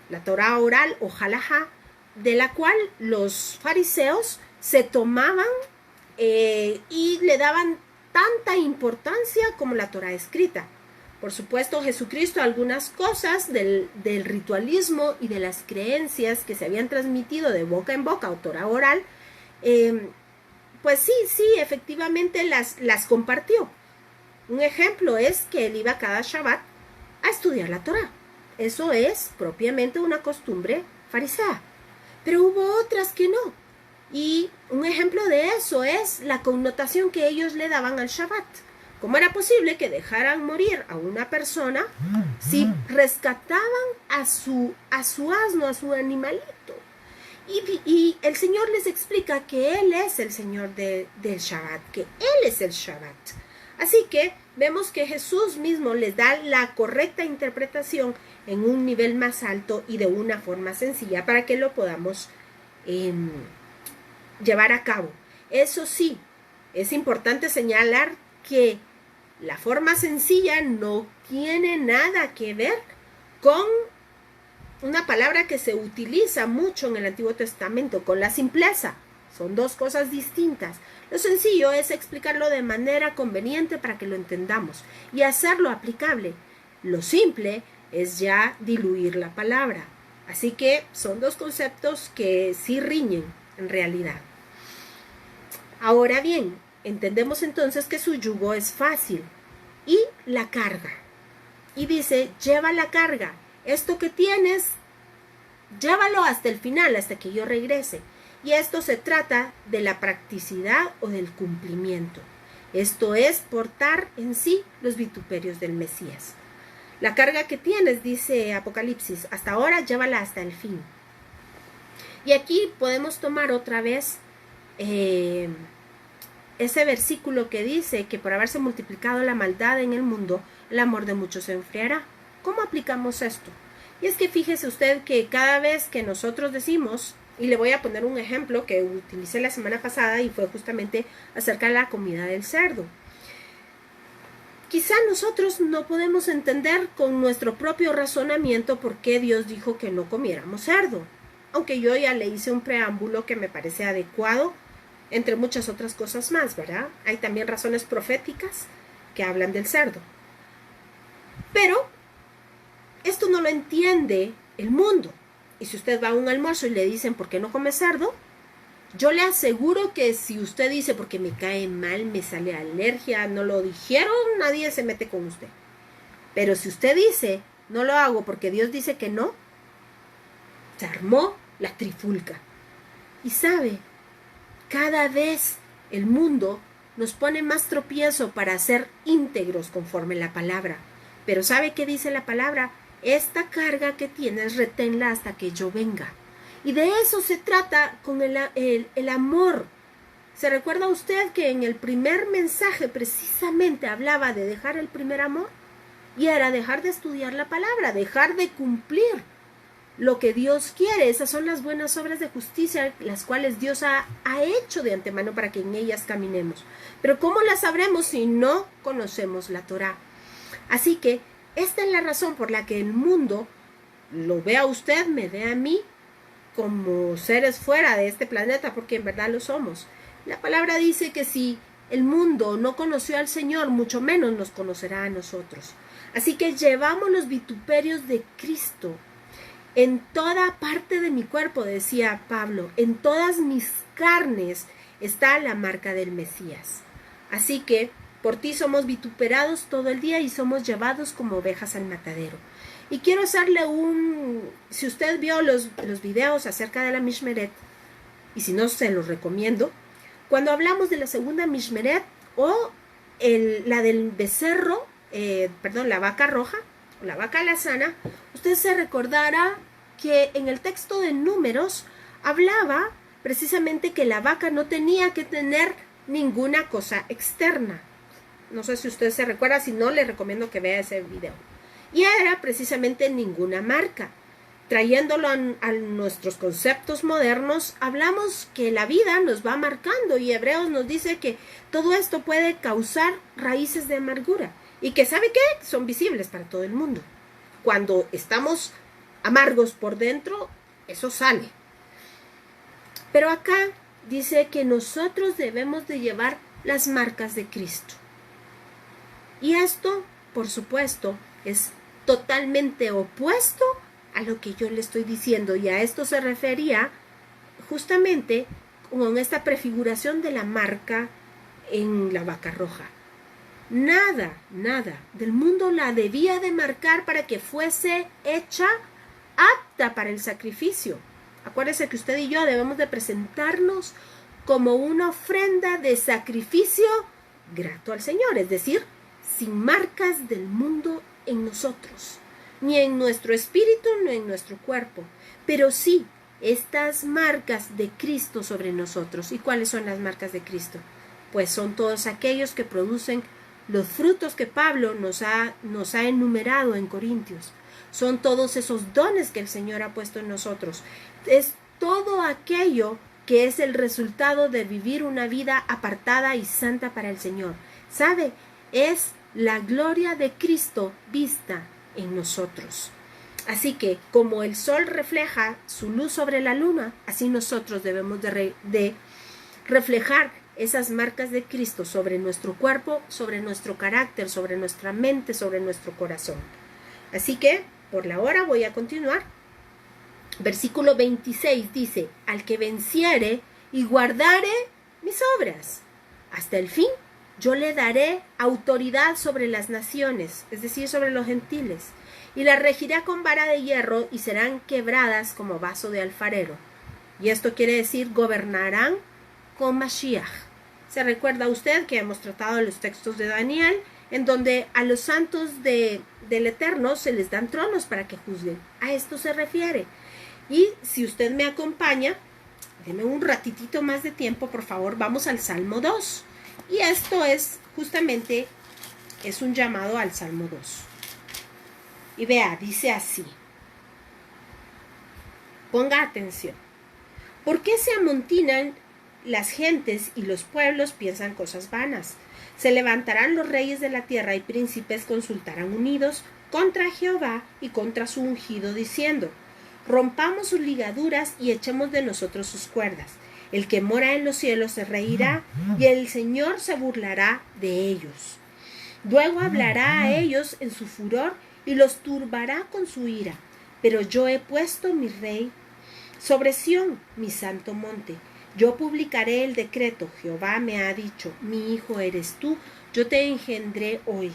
la Torá oral o halajá, de la cual los fariseos se tomaban y le daban tanta importancia como la Torá escrita. Por supuesto, Jesucristo algunas cosas del ritualismo y de las creencias que se habían transmitido de boca en boca o Torá oral, pues sí, efectivamente las compartió. Un ejemplo es que él iba cada Shabbat a estudiar la Torá. Eso es propiamente una costumbre farisea. Pero hubo otras que no. Y un ejemplo de eso es la connotación que ellos le daban al Shabbat. ¿Cómo era posible que dejaran morir a una persona si rescataban a su asno, a su animalito? Y el Señor les explica que Él es el Señor del Shabbat, que Él es el Shabbat. Así que vemos que Jesús mismo les da la correcta interpretación en un nivel más alto y de una forma sencilla para que lo podamos llevar a cabo. Eso sí, es importante señalar que la forma sencilla no tiene nada que ver con una palabra que se utiliza mucho en el Antiguo Testamento, con la simpleza. Son dos cosas distintas. Lo sencillo es explicarlo de manera conveniente para que lo entendamos y hacerlo aplicable. Lo simple es ya diluir la palabra. Así que son dos conceptos que sí riñen en realidad. Ahora bien, entendemos entonces que su yugo es fácil y la carga. Y dice, lleva la carga. Esto que tienes, llévalo hasta el final, hasta que yo regrese. Y esto se trata de la practicidad o del cumplimiento. Esto es portar en sí los vituperios del Mesías. La carga que tienes, dice Apocalipsis, hasta ahora llévala hasta el fin. Y aquí podemos tomar otra vez ese versículo que dice que por haberse multiplicado la maldad en el mundo, el amor de muchos se enfriará. ¿Cómo aplicamos esto? Y es que fíjese usted que cada vez que nosotros decimos, y le voy a poner un ejemplo que utilicé la semana pasada y fue justamente acerca de la comida del cerdo. Quizá nosotros no podemos entender con nuestro propio razonamiento por qué Dios dijo que no comiéramos cerdo, aunque yo ya le hice un preámbulo que me parece adecuado, entre muchas otras cosas más, ¿verdad? Hay también razones proféticas que hablan del cerdo. Pero esto no lo entiende el mundo. Y si usted va a un almuerzo y le dicen ¿por qué no come cerdo? Yo le aseguro que si usted dice porque me cae mal, me sale alergia, no lo dijeron, nadie se mete con usted. Pero si usted dice no lo hago porque Dios dice que no, se armó la trifulca. Y sabe, cada vez el mundo nos pone más tropiezo para ser íntegros conforme la palabra. Pero ¿sabe qué dice la palabra? Esta carga que tienes, reténla hasta que yo venga. Y de eso se trata con el amor. ¿Se recuerda usted que en el primer mensaje precisamente hablaba de dejar el primer amor? Y era dejar de estudiar la palabra, dejar de cumplir lo que Dios quiere. Esas son las buenas obras de justicia, las cuales Dios ha hecho de antemano para que en ellas caminemos. Pero ¿cómo las sabremos si no conocemos la Torá? Así que esta es la razón por la que el mundo lo ve a usted, me ve a mí, como seres fuera de este planeta, porque en verdad lo somos. La palabra dice que si el mundo no conoció al Señor, mucho menos nos conocerá a nosotros. Así que llevamos los vituperios de Cristo en toda parte de mi cuerpo, decía Pablo, en todas mis carnes está la marca del Mesías. Así que por ti somos vituperados todo el día y somos llevados como ovejas al matadero. Y quiero hacerle si usted vio los videos acerca de la Mishmeret, y si no se los recomiendo, cuando hablamos de la segunda Mishmeret o la del becerro, la vaca roja, o la vaca alazana, usted se recordará que en el texto de Números hablaba precisamente que la vaca no tenía que tener ninguna cosa externa. No sé si usted se recuerda, si no, le recomiendo que vea ese video. Y era precisamente ninguna marca. Trayéndolo a nuestros conceptos modernos, hablamos que la vida nos va marcando y Hebreos nos dice que todo esto puede causar raíces de amargura y que, ¿sabe qué? Son visibles para todo el mundo. Cuando estamos amargos por dentro, eso sale. Pero acá dice que nosotros debemos de llevar las marcas de Cristo. Y esto, por supuesto, es totalmente opuesto a lo que yo le estoy diciendo. Y a esto se refería justamente con esta prefiguración de la marca en la vaca roja. Nada del mundo la debía de marcar para que fuese hecha apta para el sacrificio. Acuérdese que usted y yo debemos de presentarnos como una ofrenda de sacrificio grato al Señor, es decir, sin marcas del mundo en nosotros, ni en nuestro espíritu, ni en nuestro cuerpo, pero sí estas marcas de Cristo sobre nosotros. ¿Y cuáles son las marcas de Cristo? Pues son todos aquellos que producen los frutos que Pablo nos ha enumerado en Corintios. Son todos esos dones que el Señor ha puesto en nosotros. Es todo aquello que es el resultado de vivir una vida apartada y santa para el Señor. ¿Sabe? Es la gloria de Cristo vista en nosotros. Así que, como el sol refleja su luz sobre la luna, así nosotros debemos de reflejar esas marcas de Cristo sobre nuestro cuerpo, sobre nuestro carácter, sobre nuestra mente, sobre nuestro corazón. Así que, por la hora voy a continuar. Versículo 26 dice, al que venciere y guardare mis obras, hasta el fin, yo le daré autoridad sobre las naciones, es decir, sobre los gentiles, y las regirá con vara de hierro y serán quebradas como vaso de alfarero. Y esto quiere decir, gobernarán con Mashiach. Se recuerda usted que hemos tratado los textos de Daniel, en donde a los santos del Eterno se les dan tronos para que juzguen. A esto se refiere. Y si usted me acompaña, deme un ratitito más de tiempo, por favor, vamos al Salmo 2. Y esto es justamente, es un llamado al Salmo 2. Y vea, dice así. Ponga atención. ¿Por qué se amontinan las gentes y los pueblos piensan cosas vanas? Se levantarán los reyes de la tierra y príncipes consultarán unidos contra Jehová y contra su ungido, diciendo, rompamos sus ligaduras y echemos de nosotros sus cuerdas. El que mora en los cielos se reirá y el Señor se burlará de ellos. Luego hablará a ellos en su furor y los turbará con su ira. Pero yo he puesto mi rey sobre Sión, mi santo monte. Yo publicaré el decreto. Jehová me ha dicho, mi hijo eres tú, yo te engendré hoy.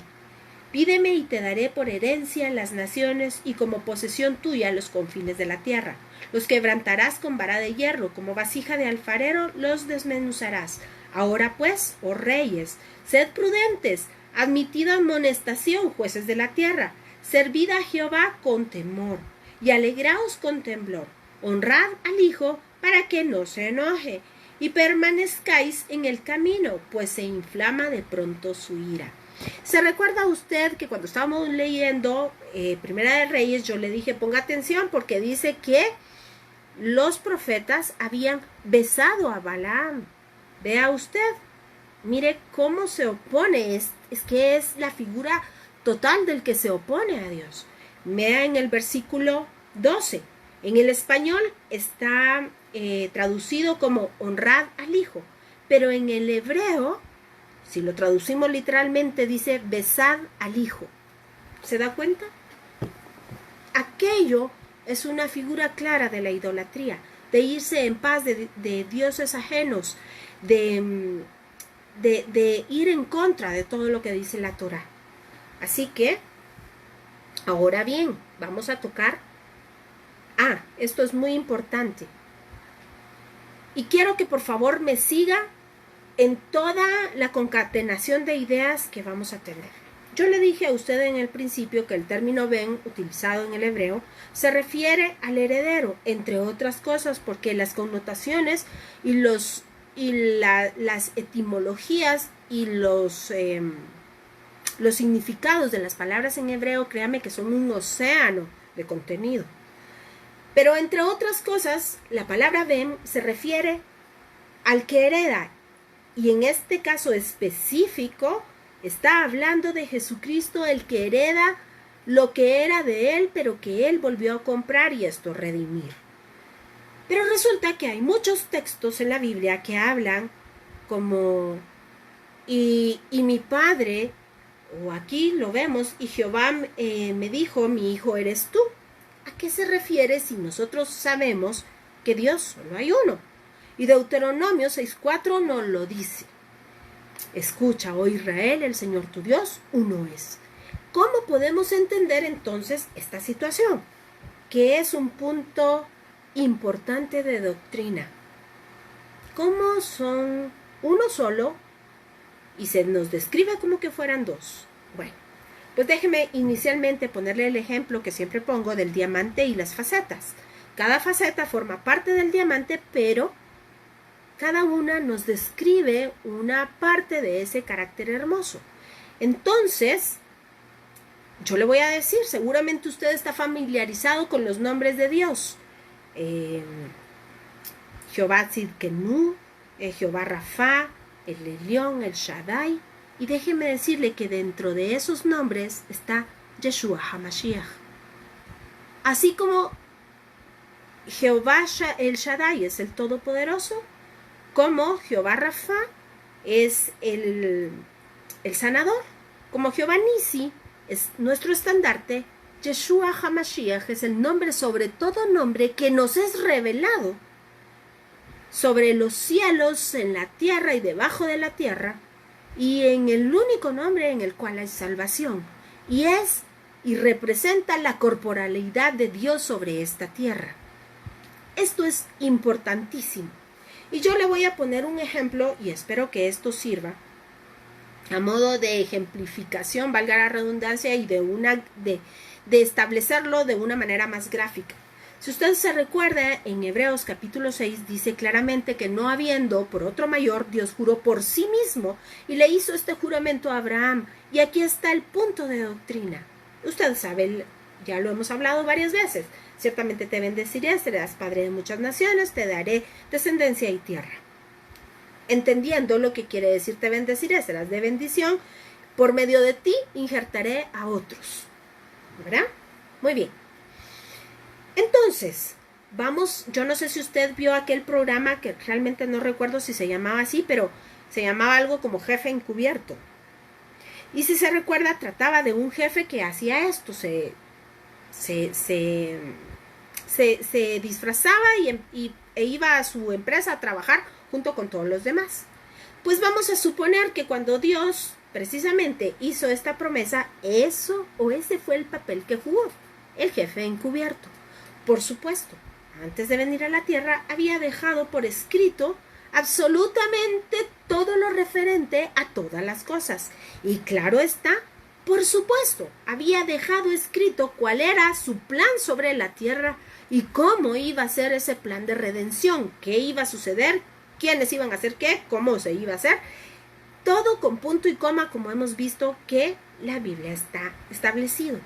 Pídeme y te daré por herencia las naciones y como posesión tuya los confines de la tierra. Los quebrantarás con vara de hierro, como vasija de alfarero los desmenuzarás. Ahora pues, oh reyes, sed prudentes, admitid amonestación, jueces de la tierra. Servid a Jehová con temor y alegraos con temblor. Honrad al Hijo para que no se enoje y permanezcáis en el camino, pues se inflama de pronto su ira. ¿Se recuerda usted que cuando estábamos leyendo Primera de Reyes, yo le dije, ponga atención porque dice que los profetas habían besado a Balaam? Vea usted, mire cómo se opone, es que es la figura total del que se opone a Dios. Vea en el versículo 12, en el español está traducido como honrad al Hijo, pero en el hebreo, si lo traducimos literalmente, dice besad al Hijo. ¿Se da cuenta? Aquello es una figura clara de la idolatría, de irse en paz de dioses ajenos, de ir en contra de todo lo que dice la Torá. Así que, ahora bien, vamos a tocar. Esto es muy importante. Y quiero que por favor me siga en toda la concatenación de ideas que vamos a tener. Yo le dije a usted en el principio que el término ben, utilizado en el hebreo, se refiere al heredero, entre otras cosas, porque las connotaciones y las etimologías y los significados de las palabras en hebreo, créame que son un océano de contenido. Pero entre otras cosas, la palabra ben se refiere al que hereda, y en este caso específico está hablando de Jesucristo, el que hereda lo que era de él, pero que él volvió a comprar y esto redimir. Pero resulta que hay muchos textos en la Biblia que hablan como y mi padre, o aquí lo vemos, y Jehová me dijo, mi hijo eres tú. ¿A qué se refiere si nosotros sabemos que Dios solo hay uno? Y Deuteronomio 6:4 nos lo dice. Escucha, oh Israel, el Señor tu Dios, uno es. ¿Cómo podemos entender entonces esta situación? Que es un punto importante de doctrina. ¿Cómo son uno solo y se nos describe como que fueran dos? Bueno, pues déjeme inicialmente ponerle el ejemplo que siempre pongo del diamante y las facetas. Cada faceta forma parte del diamante, pero cada una nos describe una parte de ese carácter hermoso. Entonces, yo le voy a decir, seguramente usted está familiarizado con los nombres de Dios. Jehová Tzidkenu, Jehová Rafa, el Elión, el Shaddai. Y déjeme decirle que dentro de esos nombres está Yeshua HaMashiach. Así como Jehová el Shaddai es el Todopoderoso, como Jehová Rafa es el sanador, como Jehová Nisi es nuestro estandarte, Yeshua HaMashiach es el nombre sobre todo nombre que nos es revelado sobre los cielos, en la tierra y debajo de la tierra, y en el único nombre en el cual hay salvación, y es y representa la corporalidad de Dios sobre esta tierra. Esto es importantísimo. Y yo le voy a poner un ejemplo, y espero que esto sirva a modo de ejemplificación, valga la redundancia, y de establecerlo de una manera más gráfica. Si usted se recuerda, en Hebreos capítulo 6 dice claramente que no habiendo por otro mayor, Dios juró por sí mismo y le hizo este juramento a Abraham. Y aquí está el punto de doctrina. Usted sabe, ya lo hemos hablado varias veces. Ciertamente te bendeciré, serás padre de muchas naciones, te daré descendencia y tierra. Entendiendo lo que quiere decir te bendeciré, serás de bendición, por medio de ti injertaré a otros. ¿Verdad? Muy bien. Entonces, vamos, yo no sé si usted vio aquel programa que realmente no recuerdo si se llamaba así, pero se llamaba algo como Jefe Encubierto. Y si se recuerda, trataba de un jefe que hacía esto, se disfrazaba e iba a su empresa a trabajar junto con todos los demás. Pues vamos a suponer que cuando Dios precisamente hizo esta promesa, ese fue el papel que jugó, el jefe encubierto. Por supuesto, antes de venir a la tierra, había dejado por escrito absolutamente todo lo referente a todas las cosas. Y claro está, por supuesto, había dejado escrito cuál era su plan sobre la tierra y cómo iba a ser ese plan de redención, qué iba a suceder, quiénes iban a hacer qué, cómo se iba a hacer. Todo con punto y coma, como hemos visto que la Biblia está establecido.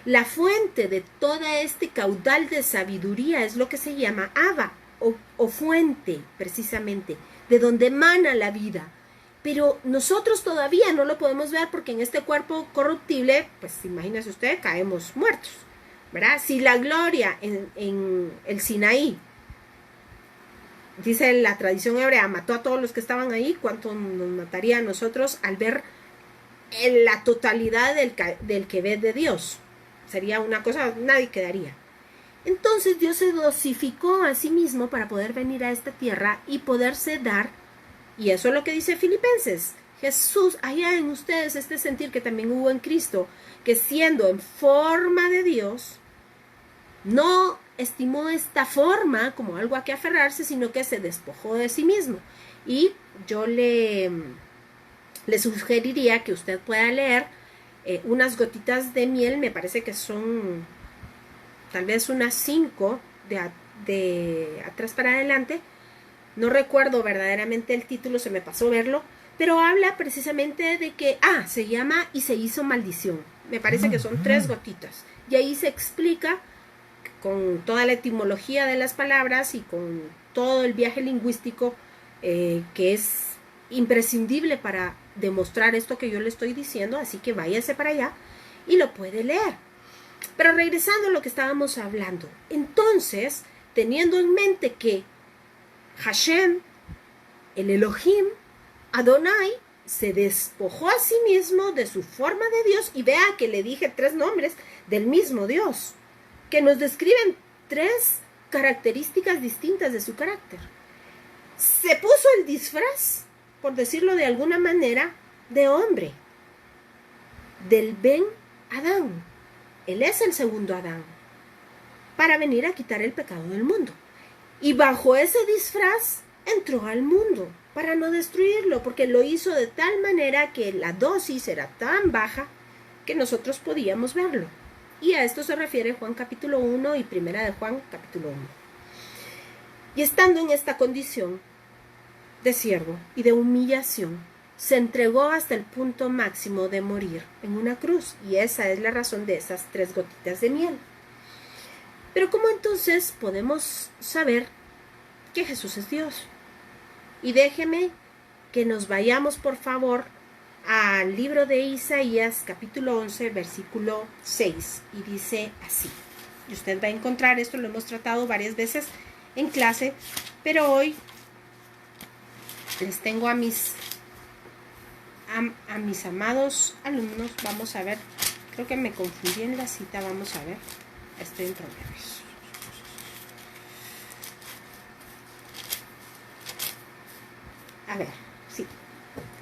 La fuente de toda este caudal de sabiduría es lo que se llama Abba, o fuente, precisamente, de donde emana la vida. Pero nosotros todavía no lo podemos ver porque en este cuerpo corruptible, pues imagínese usted, caemos muertos, ¿verdad? Si la gloria en el Sinaí, dice la tradición hebrea, mató a todos los que estaban ahí, ¿cuánto nos mataría a nosotros al ver la totalidad del que ve de Dios? Sería una cosa, nadie quedaría. Entonces Dios se dosificó a sí mismo para poder venir a esta tierra y poderse dar, y eso es lo que dice Filipenses. Jesús, allá en ustedes este sentir que también hubo en Cristo, que siendo en forma de Dios, no estimó esta forma como algo a que aferrarse, sino que se despojó de sí mismo. Y yo le sugeriría que usted pueda leer unas gotitas de miel, me parece que son tal vez unas 5 de atrás para adelante. No recuerdo verdaderamente el título, se me pasó verlo, pero habla precisamente de que, se llama Y se hizo maldición. Me parece que son 3 gotitas. Y ahí se explica con toda la etimología de las palabras y con todo el viaje lingüístico que es imprescindible para demostrar esto que yo le estoy diciendo, así que váyase para allá y lo puede leer. Pero regresando a lo que estábamos hablando, entonces, teniendo en mente que Hashem, el Elohim, Adonai, se despojó a sí mismo de su forma de Dios, y vea que le dije 3 nombres del mismo Dios, que nos describen 3 características distintas de su carácter. Se puso el disfraz, por decirlo de alguna manera, de hombre, del Ben Adán. Él es el segundo Adán, para venir a quitar el pecado del mundo. Y bajo ese disfraz entró al mundo para no destruirlo, porque lo hizo de tal manera que la dosis era tan baja que nosotros podíamos verlo. Y a esto se refiere Juan capítulo 1 y primera de Juan capítulo 1. Y estando en esta condición de siervo y de humillación, se entregó hasta el punto máximo de morir en una cruz. Y esa es la razón de esas 3 gotitas de miel. Pero ¿cómo entonces podemos saber que Jesús es Dios? Y déjeme que nos vayamos, por favor, al libro de Isaías, capítulo 11, versículo 6. Y dice así. Y usted va a encontrar esto, lo hemos tratado varias veces en clase, pero hoy les tengo a mis amados alumnos. Vamos a ver, creo que me confundí en la cita, vamos a ver. Estoy en problemas. A ver, sí.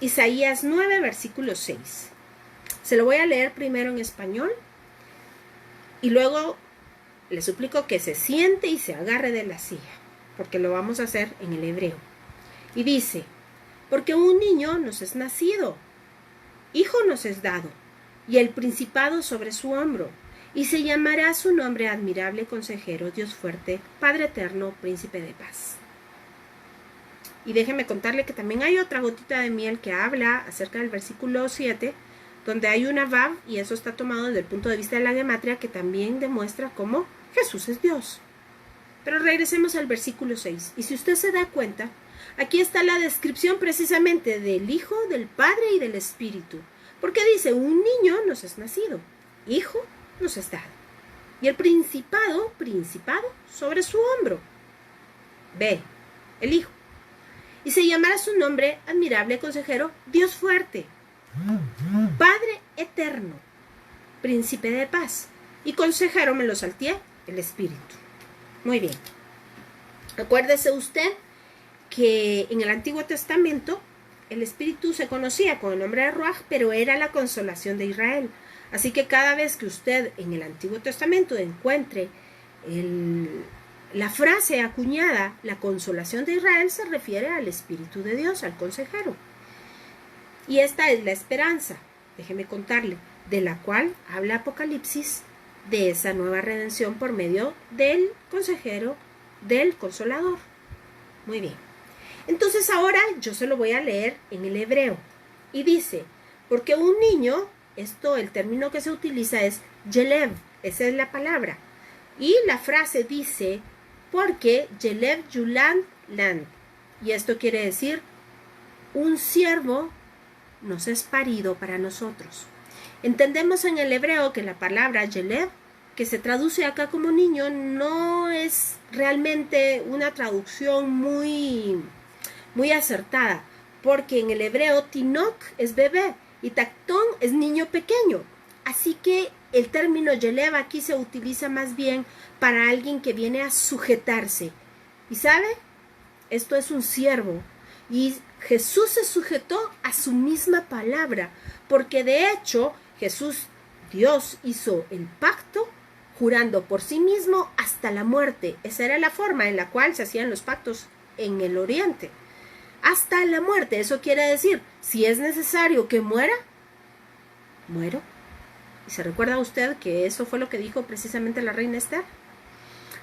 Isaías 9, versículo 6. Se lo voy a leer primero en español y luego le suplico que se siente y se agarre de la silla, porque lo vamos a hacer en el hebreo. Y dice: porque un niño nos es nacido, hijo nos es dado, y el principado sobre su hombro, y se llamará su nombre admirable consejero, Dios fuerte, Padre eterno, príncipe de paz. Y déjeme contarle que también hay otra gotita de miel que habla acerca del versículo 7, donde hay una vav, y eso está tomado desde el punto de vista de la gematria, que también demuestra cómo Jesús es Dios. Pero regresemos al versículo 6, y si usted se da cuenta, aquí está la descripción precisamente del Hijo, del Padre y del Espíritu, porque dice: un niño nos es nacido, hijo nos es dado, y el principado sobre su hombro. Ve, el Hijo. Y se llamará su nombre admirable consejero, Dios fuerte, Padre eterno, príncipe de paz. Y consejero me lo salteé, el Espíritu. Muy bien. Acuérdese usted que en el Antiguo Testamento el Espíritu se conocía con el nombre de Ruach, pero era la consolación de Israel. Así que cada vez que usted en el Antiguo Testamento encuentre la frase acuñada, la consolación de Israel, se refiere al Espíritu de Dios, al consejero. Y esta es la esperanza, déjeme contarle, de la cual habla Apocalipsis, de esa nueva redención por medio del consejero, del consolador. Muy bien. Entonces ahora yo se lo voy a leer en el hebreo. Y dice: porque un niño, el término que se utiliza es Yelev, esa es la palabra. Y la frase dice: porque Yelev Yuland Land. Y esto quiere decir: un siervo nos es parido para nosotros. Entendemos en el hebreo que la palabra Yelev, que se traduce acá como niño, no es realmente una traducción muy acertada, porque en el hebreo Tinok es bebé y Tactón es niño pequeño. Así que el término Yelev aquí se utiliza más bien para alguien que viene a sujetarse. ¿Y sabe? Esto es un siervo. Y Jesús se sujetó a su misma palabra, porque de hecho Jesús, Dios, hizo el pacto jurando por sí mismo hasta la muerte. Esa era la forma en la cual se hacían los pactos en el Oriente. Hasta la muerte. Eso quiere decir, si es necesario que muera, muero. ¿Y se recuerda usted que eso fue lo que dijo precisamente la reina Esther?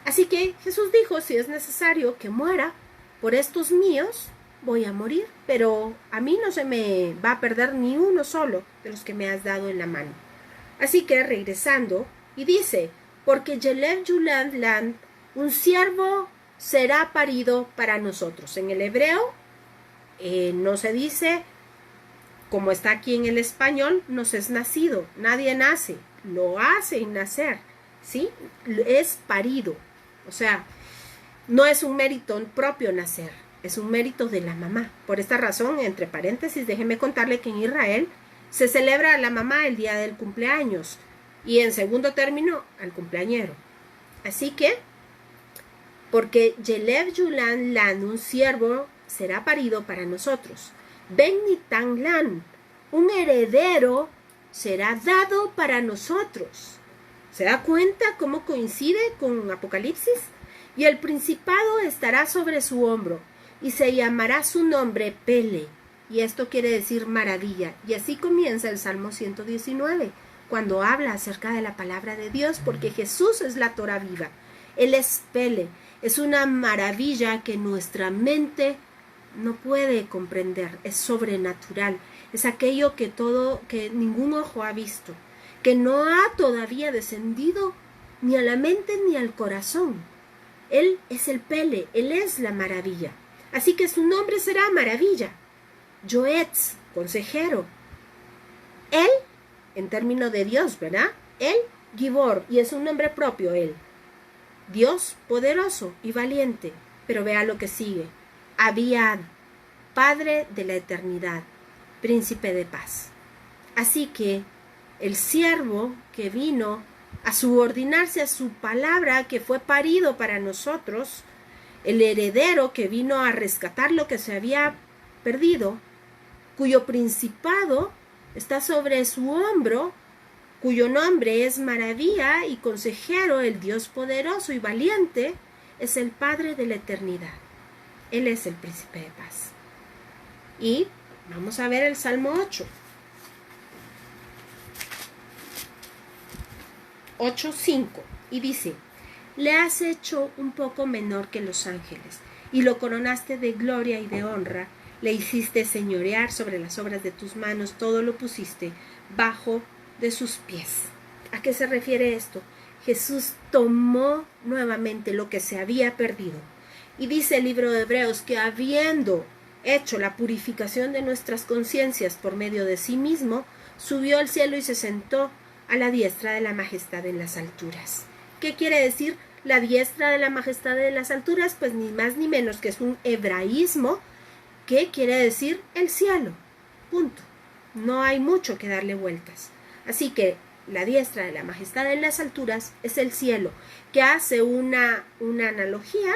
Así que Jesús dijo: si es necesario que muera por estos míos, voy a morir, pero a mí no se me va a perder ni uno solo de los que me has dado en la mano. Así que regresando, y dice: porque Yelev Yuland Land, un siervo será parido para nosotros. En el hebreo no se dice, como está aquí en el español, nos es nacido. Nadie nace, lo hacen nacer, ¿sí? Es parido. O sea, no es un mérito propio nacer, es un mérito de la mamá. Por esta razón, entre paréntesis, déjeme contarle que en Israel se celebra a la mamá el día del cumpleaños y en segundo término al cumpleañero. Así que, porque Yelev Yuland Land, un siervo, será parido para nosotros. Ben Nitan Land, un heredero, será dado para nosotros. ¿Se da cuenta cómo coincide con Apocalipsis? y el principado estará sobre su hombro, y se llamará su nombre Pele, y esto quiere decir maravilla. Y así comienza el Salmo 119, cuando habla acerca de la palabra de Dios, porque Jesús es la Torah viva. Él es Pele, es una maravilla que nuestra mente no puede comprender, es sobrenatural, es aquello que ningún ojo ha visto, que no ha todavía descendido ni a la mente ni al corazón. Él es el Pele, Él es la maravilla. Así que su nombre será maravilla. Yoetz, consejero. Él, en términos de Dios, ¿verdad? Él, Gibor, y es un nombre propio, Él. Dios poderoso y valiente. Pero vea lo que sigue. Abiad, Padre de la eternidad, Príncipe de paz. Así que el siervo que vino a subordinarse a su palabra, que fue parido para nosotros, el heredero que vino a rescatar lo que se había perdido, cuyo principado está sobre su hombro, cuyo nombre es maravilla y consejero, el Dios poderoso y valiente, es el Padre de la eternidad. Él es el Príncipe de paz. Y vamos a ver el Salmo 8:5, y dice: le has hecho un poco menor que los ángeles, y lo coronaste de gloria y de honra, le hiciste señorear sobre las obras de tus manos, todo lo pusiste bajo de sus pies. ¿A qué se refiere esto? Jesús tomó nuevamente lo que se había perdido. Y dice el libro de Hebreos que habiendo hecho la purificación de nuestras conciencias por medio de sí mismo, subió al cielo y se sentó a la diestra de la majestad en las alturas. ¿Qué quiere decir la diestra de la majestad en las alturas? Pues ni más ni menos que es un hebraísmo que quiere decir el cielo. Punto. No hay mucho que darle vueltas. Así que la diestra de la majestad en las alturas es el cielo, que hace una analogía,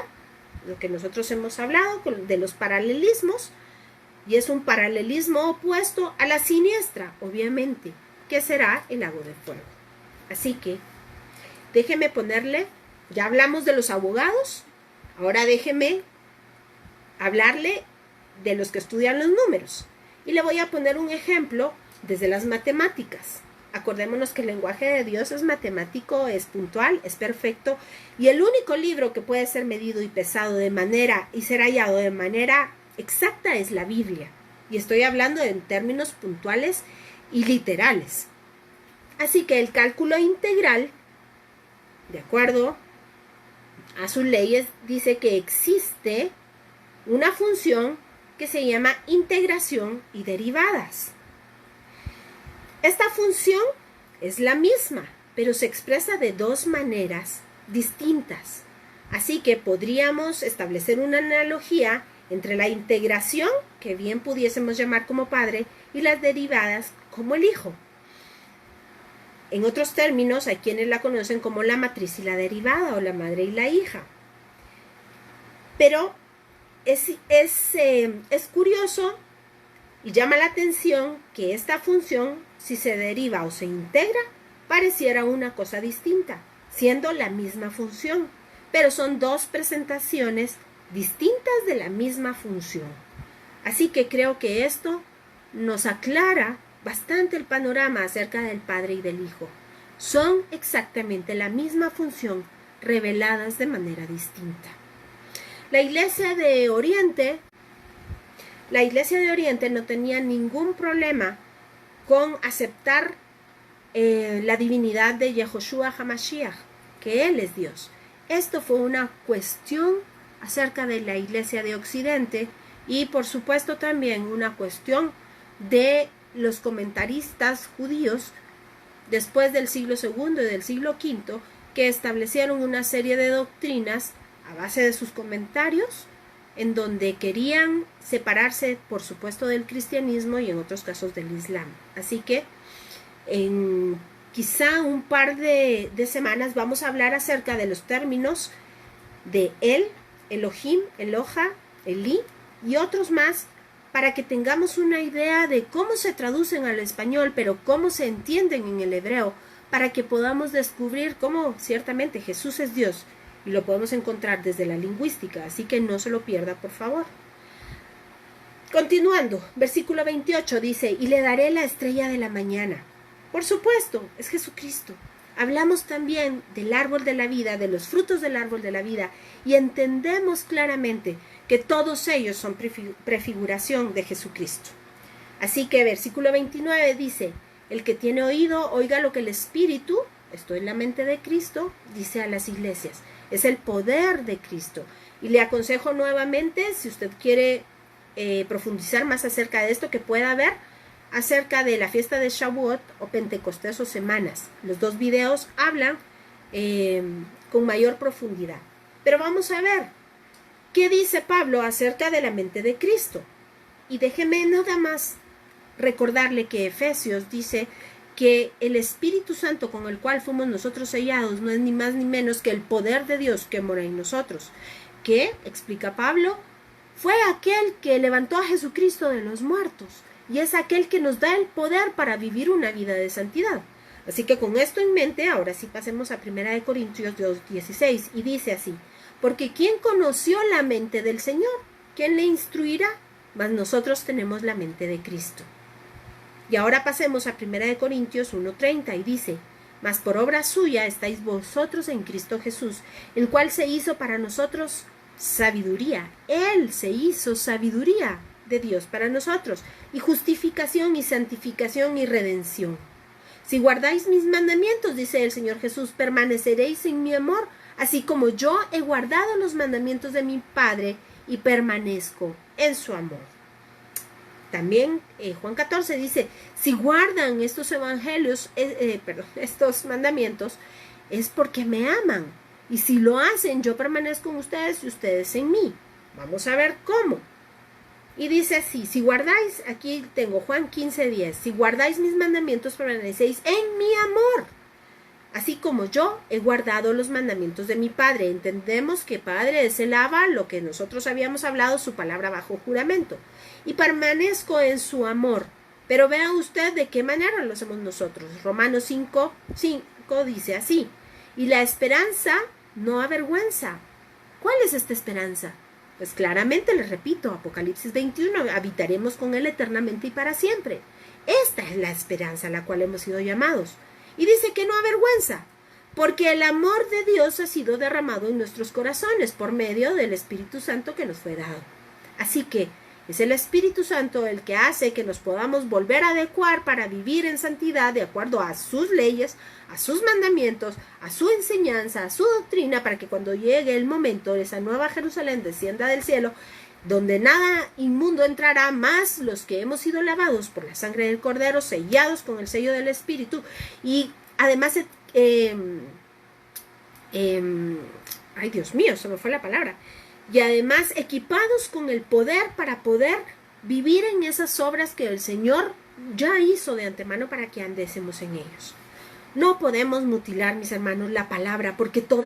lo que nosotros hemos hablado, de los paralelismos, y es un paralelismo opuesto a la siniestra, obviamente, que será el lago de fuego. Así que déjeme ponerle, ya hablamos de los abogados, ahora déjeme hablarle de los que estudian los números. Y le voy a poner un ejemplo desde las matemáticas. Acordémonos que el lenguaje de Dios es matemático, es puntual, es perfecto, y el único libro que puede ser medido y pesado de manera y ser hallado de manera exacta es la Biblia. Y estoy hablando en términos puntuales y literales. Así que el cálculo integral, de acuerdo a sus leyes, dice que existe una función que se llama integración y derivadas. Esta función es la misma, pero se expresa de dos maneras distintas. Así que podríamos establecer una analogía entre la integración, que bien pudiésemos llamar como padre, y las derivadas como el hijo. En otros términos, hay quienes la conocen como la matriz y la derivada, o la madre y la hija. Pero es curioso y llama la atención que esta función, si se deriva o se integra, pareciera una cosa distinta, siendo la misma función, pero son dos presentaciones distintas de la misma función. Así que creo que esto nos aclara bastante el panorama acerca del Padre y del Hijo. Son exactamente la misma función, reveladas de manera distinta. La Iglesia de Oriente no tenía ningún problema con aceptar la divinidad de Yehoshua HaMashiach, que Él es Dios. Esto fue una cuestión acerca de la Iglesia de Occidente y por supuesto también una cuestión de los comentaristas judíos después del siglo II y del siglo V, que establecieron una serie de doctrinas a base de sus comentarios, en donde querían separarse, por supuesto, del cristianismo y en otros casos del islam. Así que en quizá un par de semanas vamos a hablar acerca de los términos de El, Elohim, Eloha, Elí y otros más, para que tengamos una idea de cómo se traducen al español, pero cómo se entienden en el hebreo, para que podamos descubrir cómo ciertamente Jesús es Dios Y lo podemos encontrar desde la lingüística, así que no se lo pierda, por favor. Continuando, versículo 28 dice, y le daré la estrella de la mañana. Por supuesto, es Jesucristo. Hablamos también del árbol de la vida, de los frutos del árbol de la vida, y entendemos claramente que todos ellos son prefiguración de Jesucristo. Así que versículo 29 dice, el que tiene oído, oiga lo que el Espíritu, esto es la mente de Cristo, dice a las iglesias. Es el poder de Cristo. Y le aconsejo nuevamente, si usted quiere profundizar más acerca de esto, que pueda ver acerca de la fiesta de Shavuot o Pentecostés o Semanas. Los dos videos hablan con mayor profundidad. Pero vamos a ver, ¿qué dice Pablo acerca de la mente de Cristo? Y déjeme nada más recordarle que Efesios dice que el Espíritu Santo con el cual fuimos nosotros sellados no es ni más ni menos que el poder de Dios que mora en nosotros, que, explica Pablo, fue aquel que levantó a Jesucristo de los muertos y es aquel que nos da el poder para vivir una vida de santidad. Así que con esto en mente, ahora sí pasemos a 1 Corintios 2:16 y dice así, porque ¿quién conoció la mente del Señor? ¿Quién le instruirá? Mas nosotros tenemos la mente de Cristo. Y ahora pasemos a 1 Corintios 1:30 y dice, mas por obra suya estáis vosotros en Cristo Jesús, el cual se hizo para nosotros sabiduría. Él se hizo sabiduría de Dios para nosotros, y justificación y santificación y redención. Si guardáis mis mandamientos, dice el Señor Jesús, permaneceréis en mi amor, así como yo he guardado los mandamientos de mi Padre y permanezco en su amor. También Juan 14 dice, si guardan estos evangelios, estos mandamientos, es porque me aman. Y si lo hacen, yo permanezco en ustedes y ustedes en mí. Vamos a ver cómo. Y dice así, si guardáis, aquí tengo Juan 15:10, si guardáis mis mandamientos, permanecéis en mi amor. Así como yo he guardado los mandamientos de mi Padre. Entendemos que Padre es el Abba, lo que nosotros habíamos hablado, su palabra bajo juramento. Y permanezco en su amor. Pero vea usted de qué manera lo hacemos nosotros. Romanos 5:5 dice así, y la esperanza no avergüenza. ¿Cuál es esta esperanza? Pues claramente les repito, Apocalipsis 21, habitaremos con Él eternamente y para siempre. Esta es la esperanza a la cual hemos sido llamados. Y dice que no avergüenza, porque el amor de Dios ha sido derramado en nuestros corazones por medio del Espíritu Santo que nos fue dado. Así que es el Espíritu Santo el que hace que nos podamos volver a adecuar para vivir en santidad de acuerdo a sus leyes, a sus mandamientos, a su enseñanza, a su doctrina, para que cuando llegue el momento de esa nueva Jerusalén descienda del cielo, donde nada inmundo entrará, más los que hemos sido lavados por la sangre del Cordero, sellados con el sello del Espíritu, y además, ay Dios mío, se me fue la palabra, y además equipados con el poder para poder vivir en esas obras que el Señor ya hizo de antemano para que andésemos en ellos. No podemos mutilar, mis hermanos, la palabra, porque toda...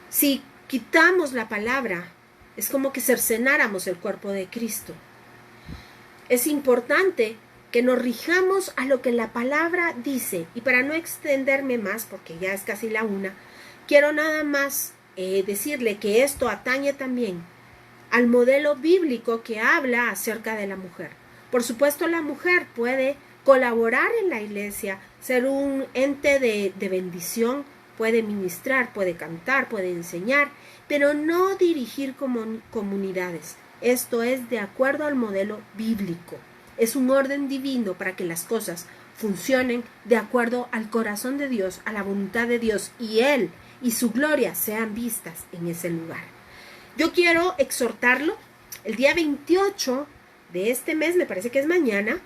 Si quitamos la palabra, es como que cercenáramos el cuerpo de Cristo. Es importante que nos rijamos a lo que la palabra dice. Y para no extenderme más, porque ya es casi la 1, quiero nada más decirle que esto atañe también al modelo bíblico que habla acerca de la mujer. Por supuesto, la mujer puede colaborar en la iglesia, ser un ente de bendición, puede ministrar, puede cantar, puede enseñar, pero no dirigir comunidades. Esto es de acuerdo al modelo bíblico. Es un orden divino para que las cosas funcionen de acuerdo al corazón de Dios, a la voluntad de Dios, y Él y su gloria sean vistas en ese lugar. Yo quiero exhortarlo. El día 28 de este mes, me parece que es mañana,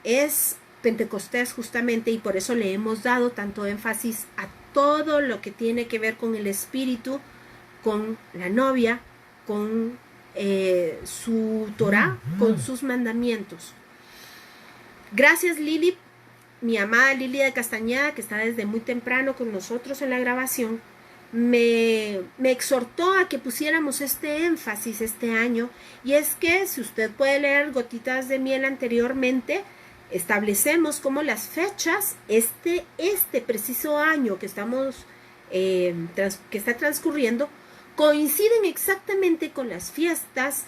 es Pentecostés justamente, y por eso le hemos dado tanto énfasis a todo lo que tiene que ver con el Espíritu, con la novia, con su Torah, con sus mandamientos. Gracias, Lili, mi amada Lili de Castañeda, que está desde muy temprano con nosotros en la grabación. Me exhortó a que pusiéramos este énfasis este año, y es que si usted puede leer Gotitas de Miel anteriormente, establecemos como las fechas, este preciso año que que está transcurriendo, coinciden exactamente con las fiestas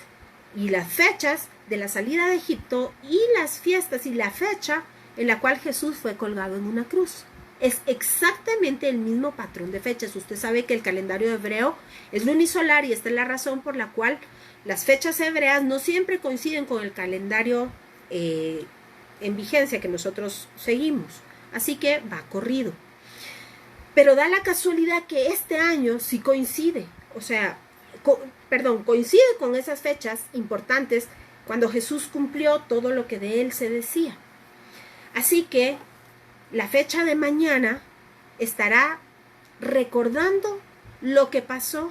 y las fechas de la salida de Egipto y las fiestas y la fecha en la cual Jesús fue colgado en una cruz. Es exactamente el mismo patrón de fechas. Usted sabe que el calendario hebreo es lunisolar y esta es la razón por la cual las fechas hebreas no siempre coinciden con el calendario en vigencia que nosotros seguimos. Así que va corrido. Pero da la casualidad que este año sí coincide. O sea, coincide con esas fechas importantes cuando Jesús cumplió todo lo que de él se decía. Así que la fecha de mañana estará recordando lo que pasó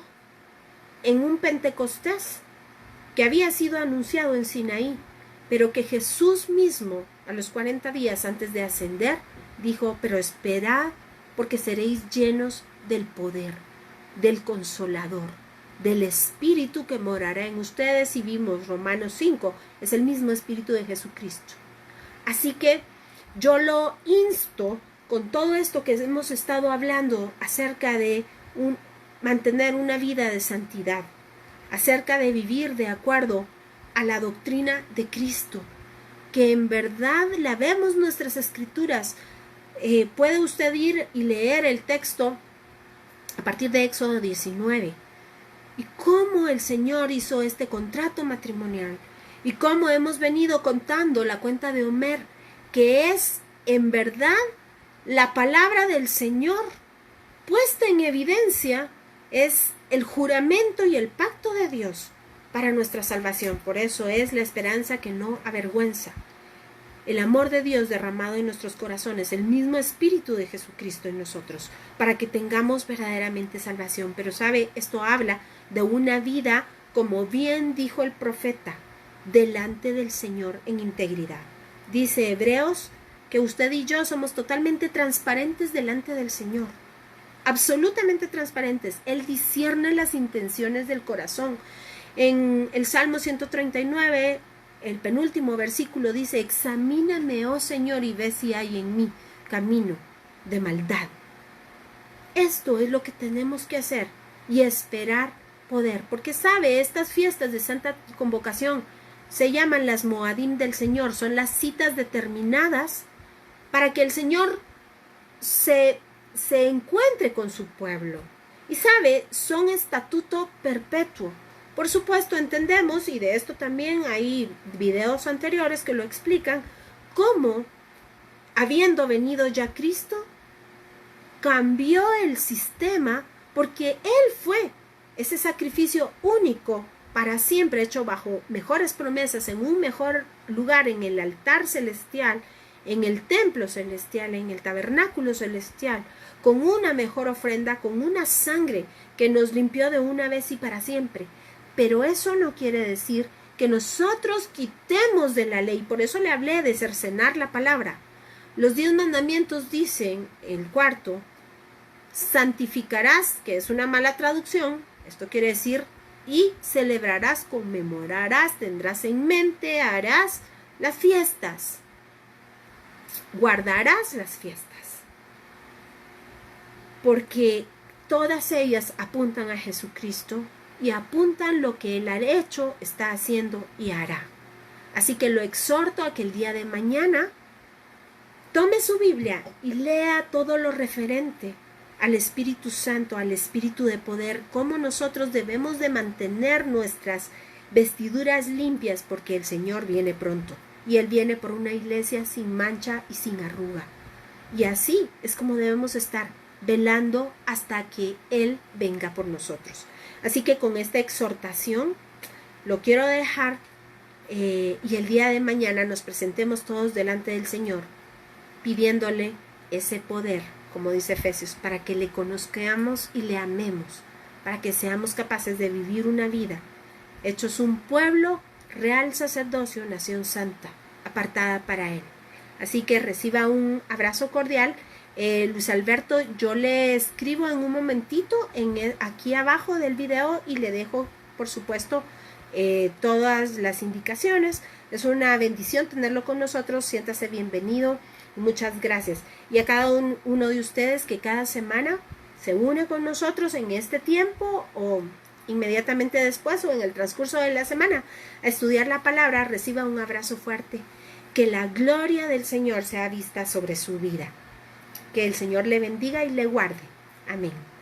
en un Pentecostés que había sido anunciado en Sinaí, pero que Jesús mismo, a los 40 días antes de ascender, dijo: pero esperad, porque seréis llenos del poder, del Consolador, del Espíritu que morará en ustedes. Y vimos Romanos 5, es el mismo Espíritu de Jesucristo. Así que yo lo insto con todo esto que hemos estado hablando acerca de mantener una vida de santidad, acerca de vivir de acuerdo a la doctrina de Cristo, que en verdad la vemos en nuestras escrituras. Puede usted ir y leer el texto a partir de Éxodo 19 y cómo el Señor hizo este contrato matrimonial y cómo hemos venido contando la cuenta de Homer, que es en verdad la palabra del Señor puesta en evidencia, es el juramento y el pacto de Dios para nuestra salvación. Por eso es la esperanza que no avergüenza. El amor de Dios derramado en nuestros corazones, el mismo Espíritu de Jesucristo en nosotros, para que tengamos verdaderamente salvación. Pero sabe, esto habla de una vida, como bien dijo el profeta, delante del Señor en integridad. Dice Hebreos que usted y yo somos totalmente transparentes delante del Señor. Absolutamente transparentes. Él discierne las intenciones del corazón. En el Salmo 139, el penúltimo versículo dice: examíname, oh Señor, y ve si hay en mí camino de maldad. Esto es lo que tenemos que hacer y esperar poder. Porque sabe, estas fiestas de Santa Convocación se llaman las Moadim del Señor. Son las citas determinadas para que el Señor se encuentre con su pueblo. Y sabe, son estatuto perpetuo. Por supuesto, entendemos, y de esto también hay videos anteriores que lo explican, cómo, habiendo venido ya Cristo, cambió el sistema, porque Él fue ese sacrificio único para siempre, hecho bajo mejores promesas, en un mejor lugar, en el altar celestial, en el templo celestial, en el tabernáculo celestial, con una mejor ofrenda, con una sangre que nos limpió de una vez y para siempre. Pero eso no quiere decir que nosotros quitemos de la ley. Por eso le hablé de cercenar la palabra. Los 10 mandamientos dicen, el cuarto, santificarás, que es una mala traducción. Esto quiere decir, y celebrarás, conmemorarás, tendrás en mente, harás las fiestas. Guardarás las fiestas. Porque todas ellas apuntan a Jesucristo y apuntan lo que Él ha hecho, está haciendo y hará. Así que lo exhorto a que el día de mañana tome su Biblia y lea todo lo referente al Espíritu Santo, al Espíritu de poder, cómo nosotros debemos de mantener nuestras vestiduras limpias, porque el Señor viene pronto y Él viene por una iglesia sin mancha y sin arruga. Y así es como debemos estar, velando hasta que Él venga por nosotros. Así que con esta exhortación lo quiero dejar y el día de mañana nos presentemos todos delante del Señor pidiéndole ese poder, como dice Efesios, para que le conozcamos y le amemos, para que seamos capaces de vivir una vida, hechos un pueblo, real sacerdocio, nación santa, apartada para Él. Así que reciba un abrazo cordial. Luis Alberto, yo le escribo en un momentito aquí abajo del video y le dejo, por supuesto, todas las indicaciones. Es una bendición tenerlo con nosotros. Siéntase bienvenido. Muchas gracias. Y a cada uno de ustedes que cada semana se une con nosotros en este tiempo o inmediatamente después o en el transcurso de la semana a estudiar la palabra, reciba un abrazo fuerte. Que la gloria del Señor sea vista sobre su vida. Que el Señor le bendiga y le guarde. Amén.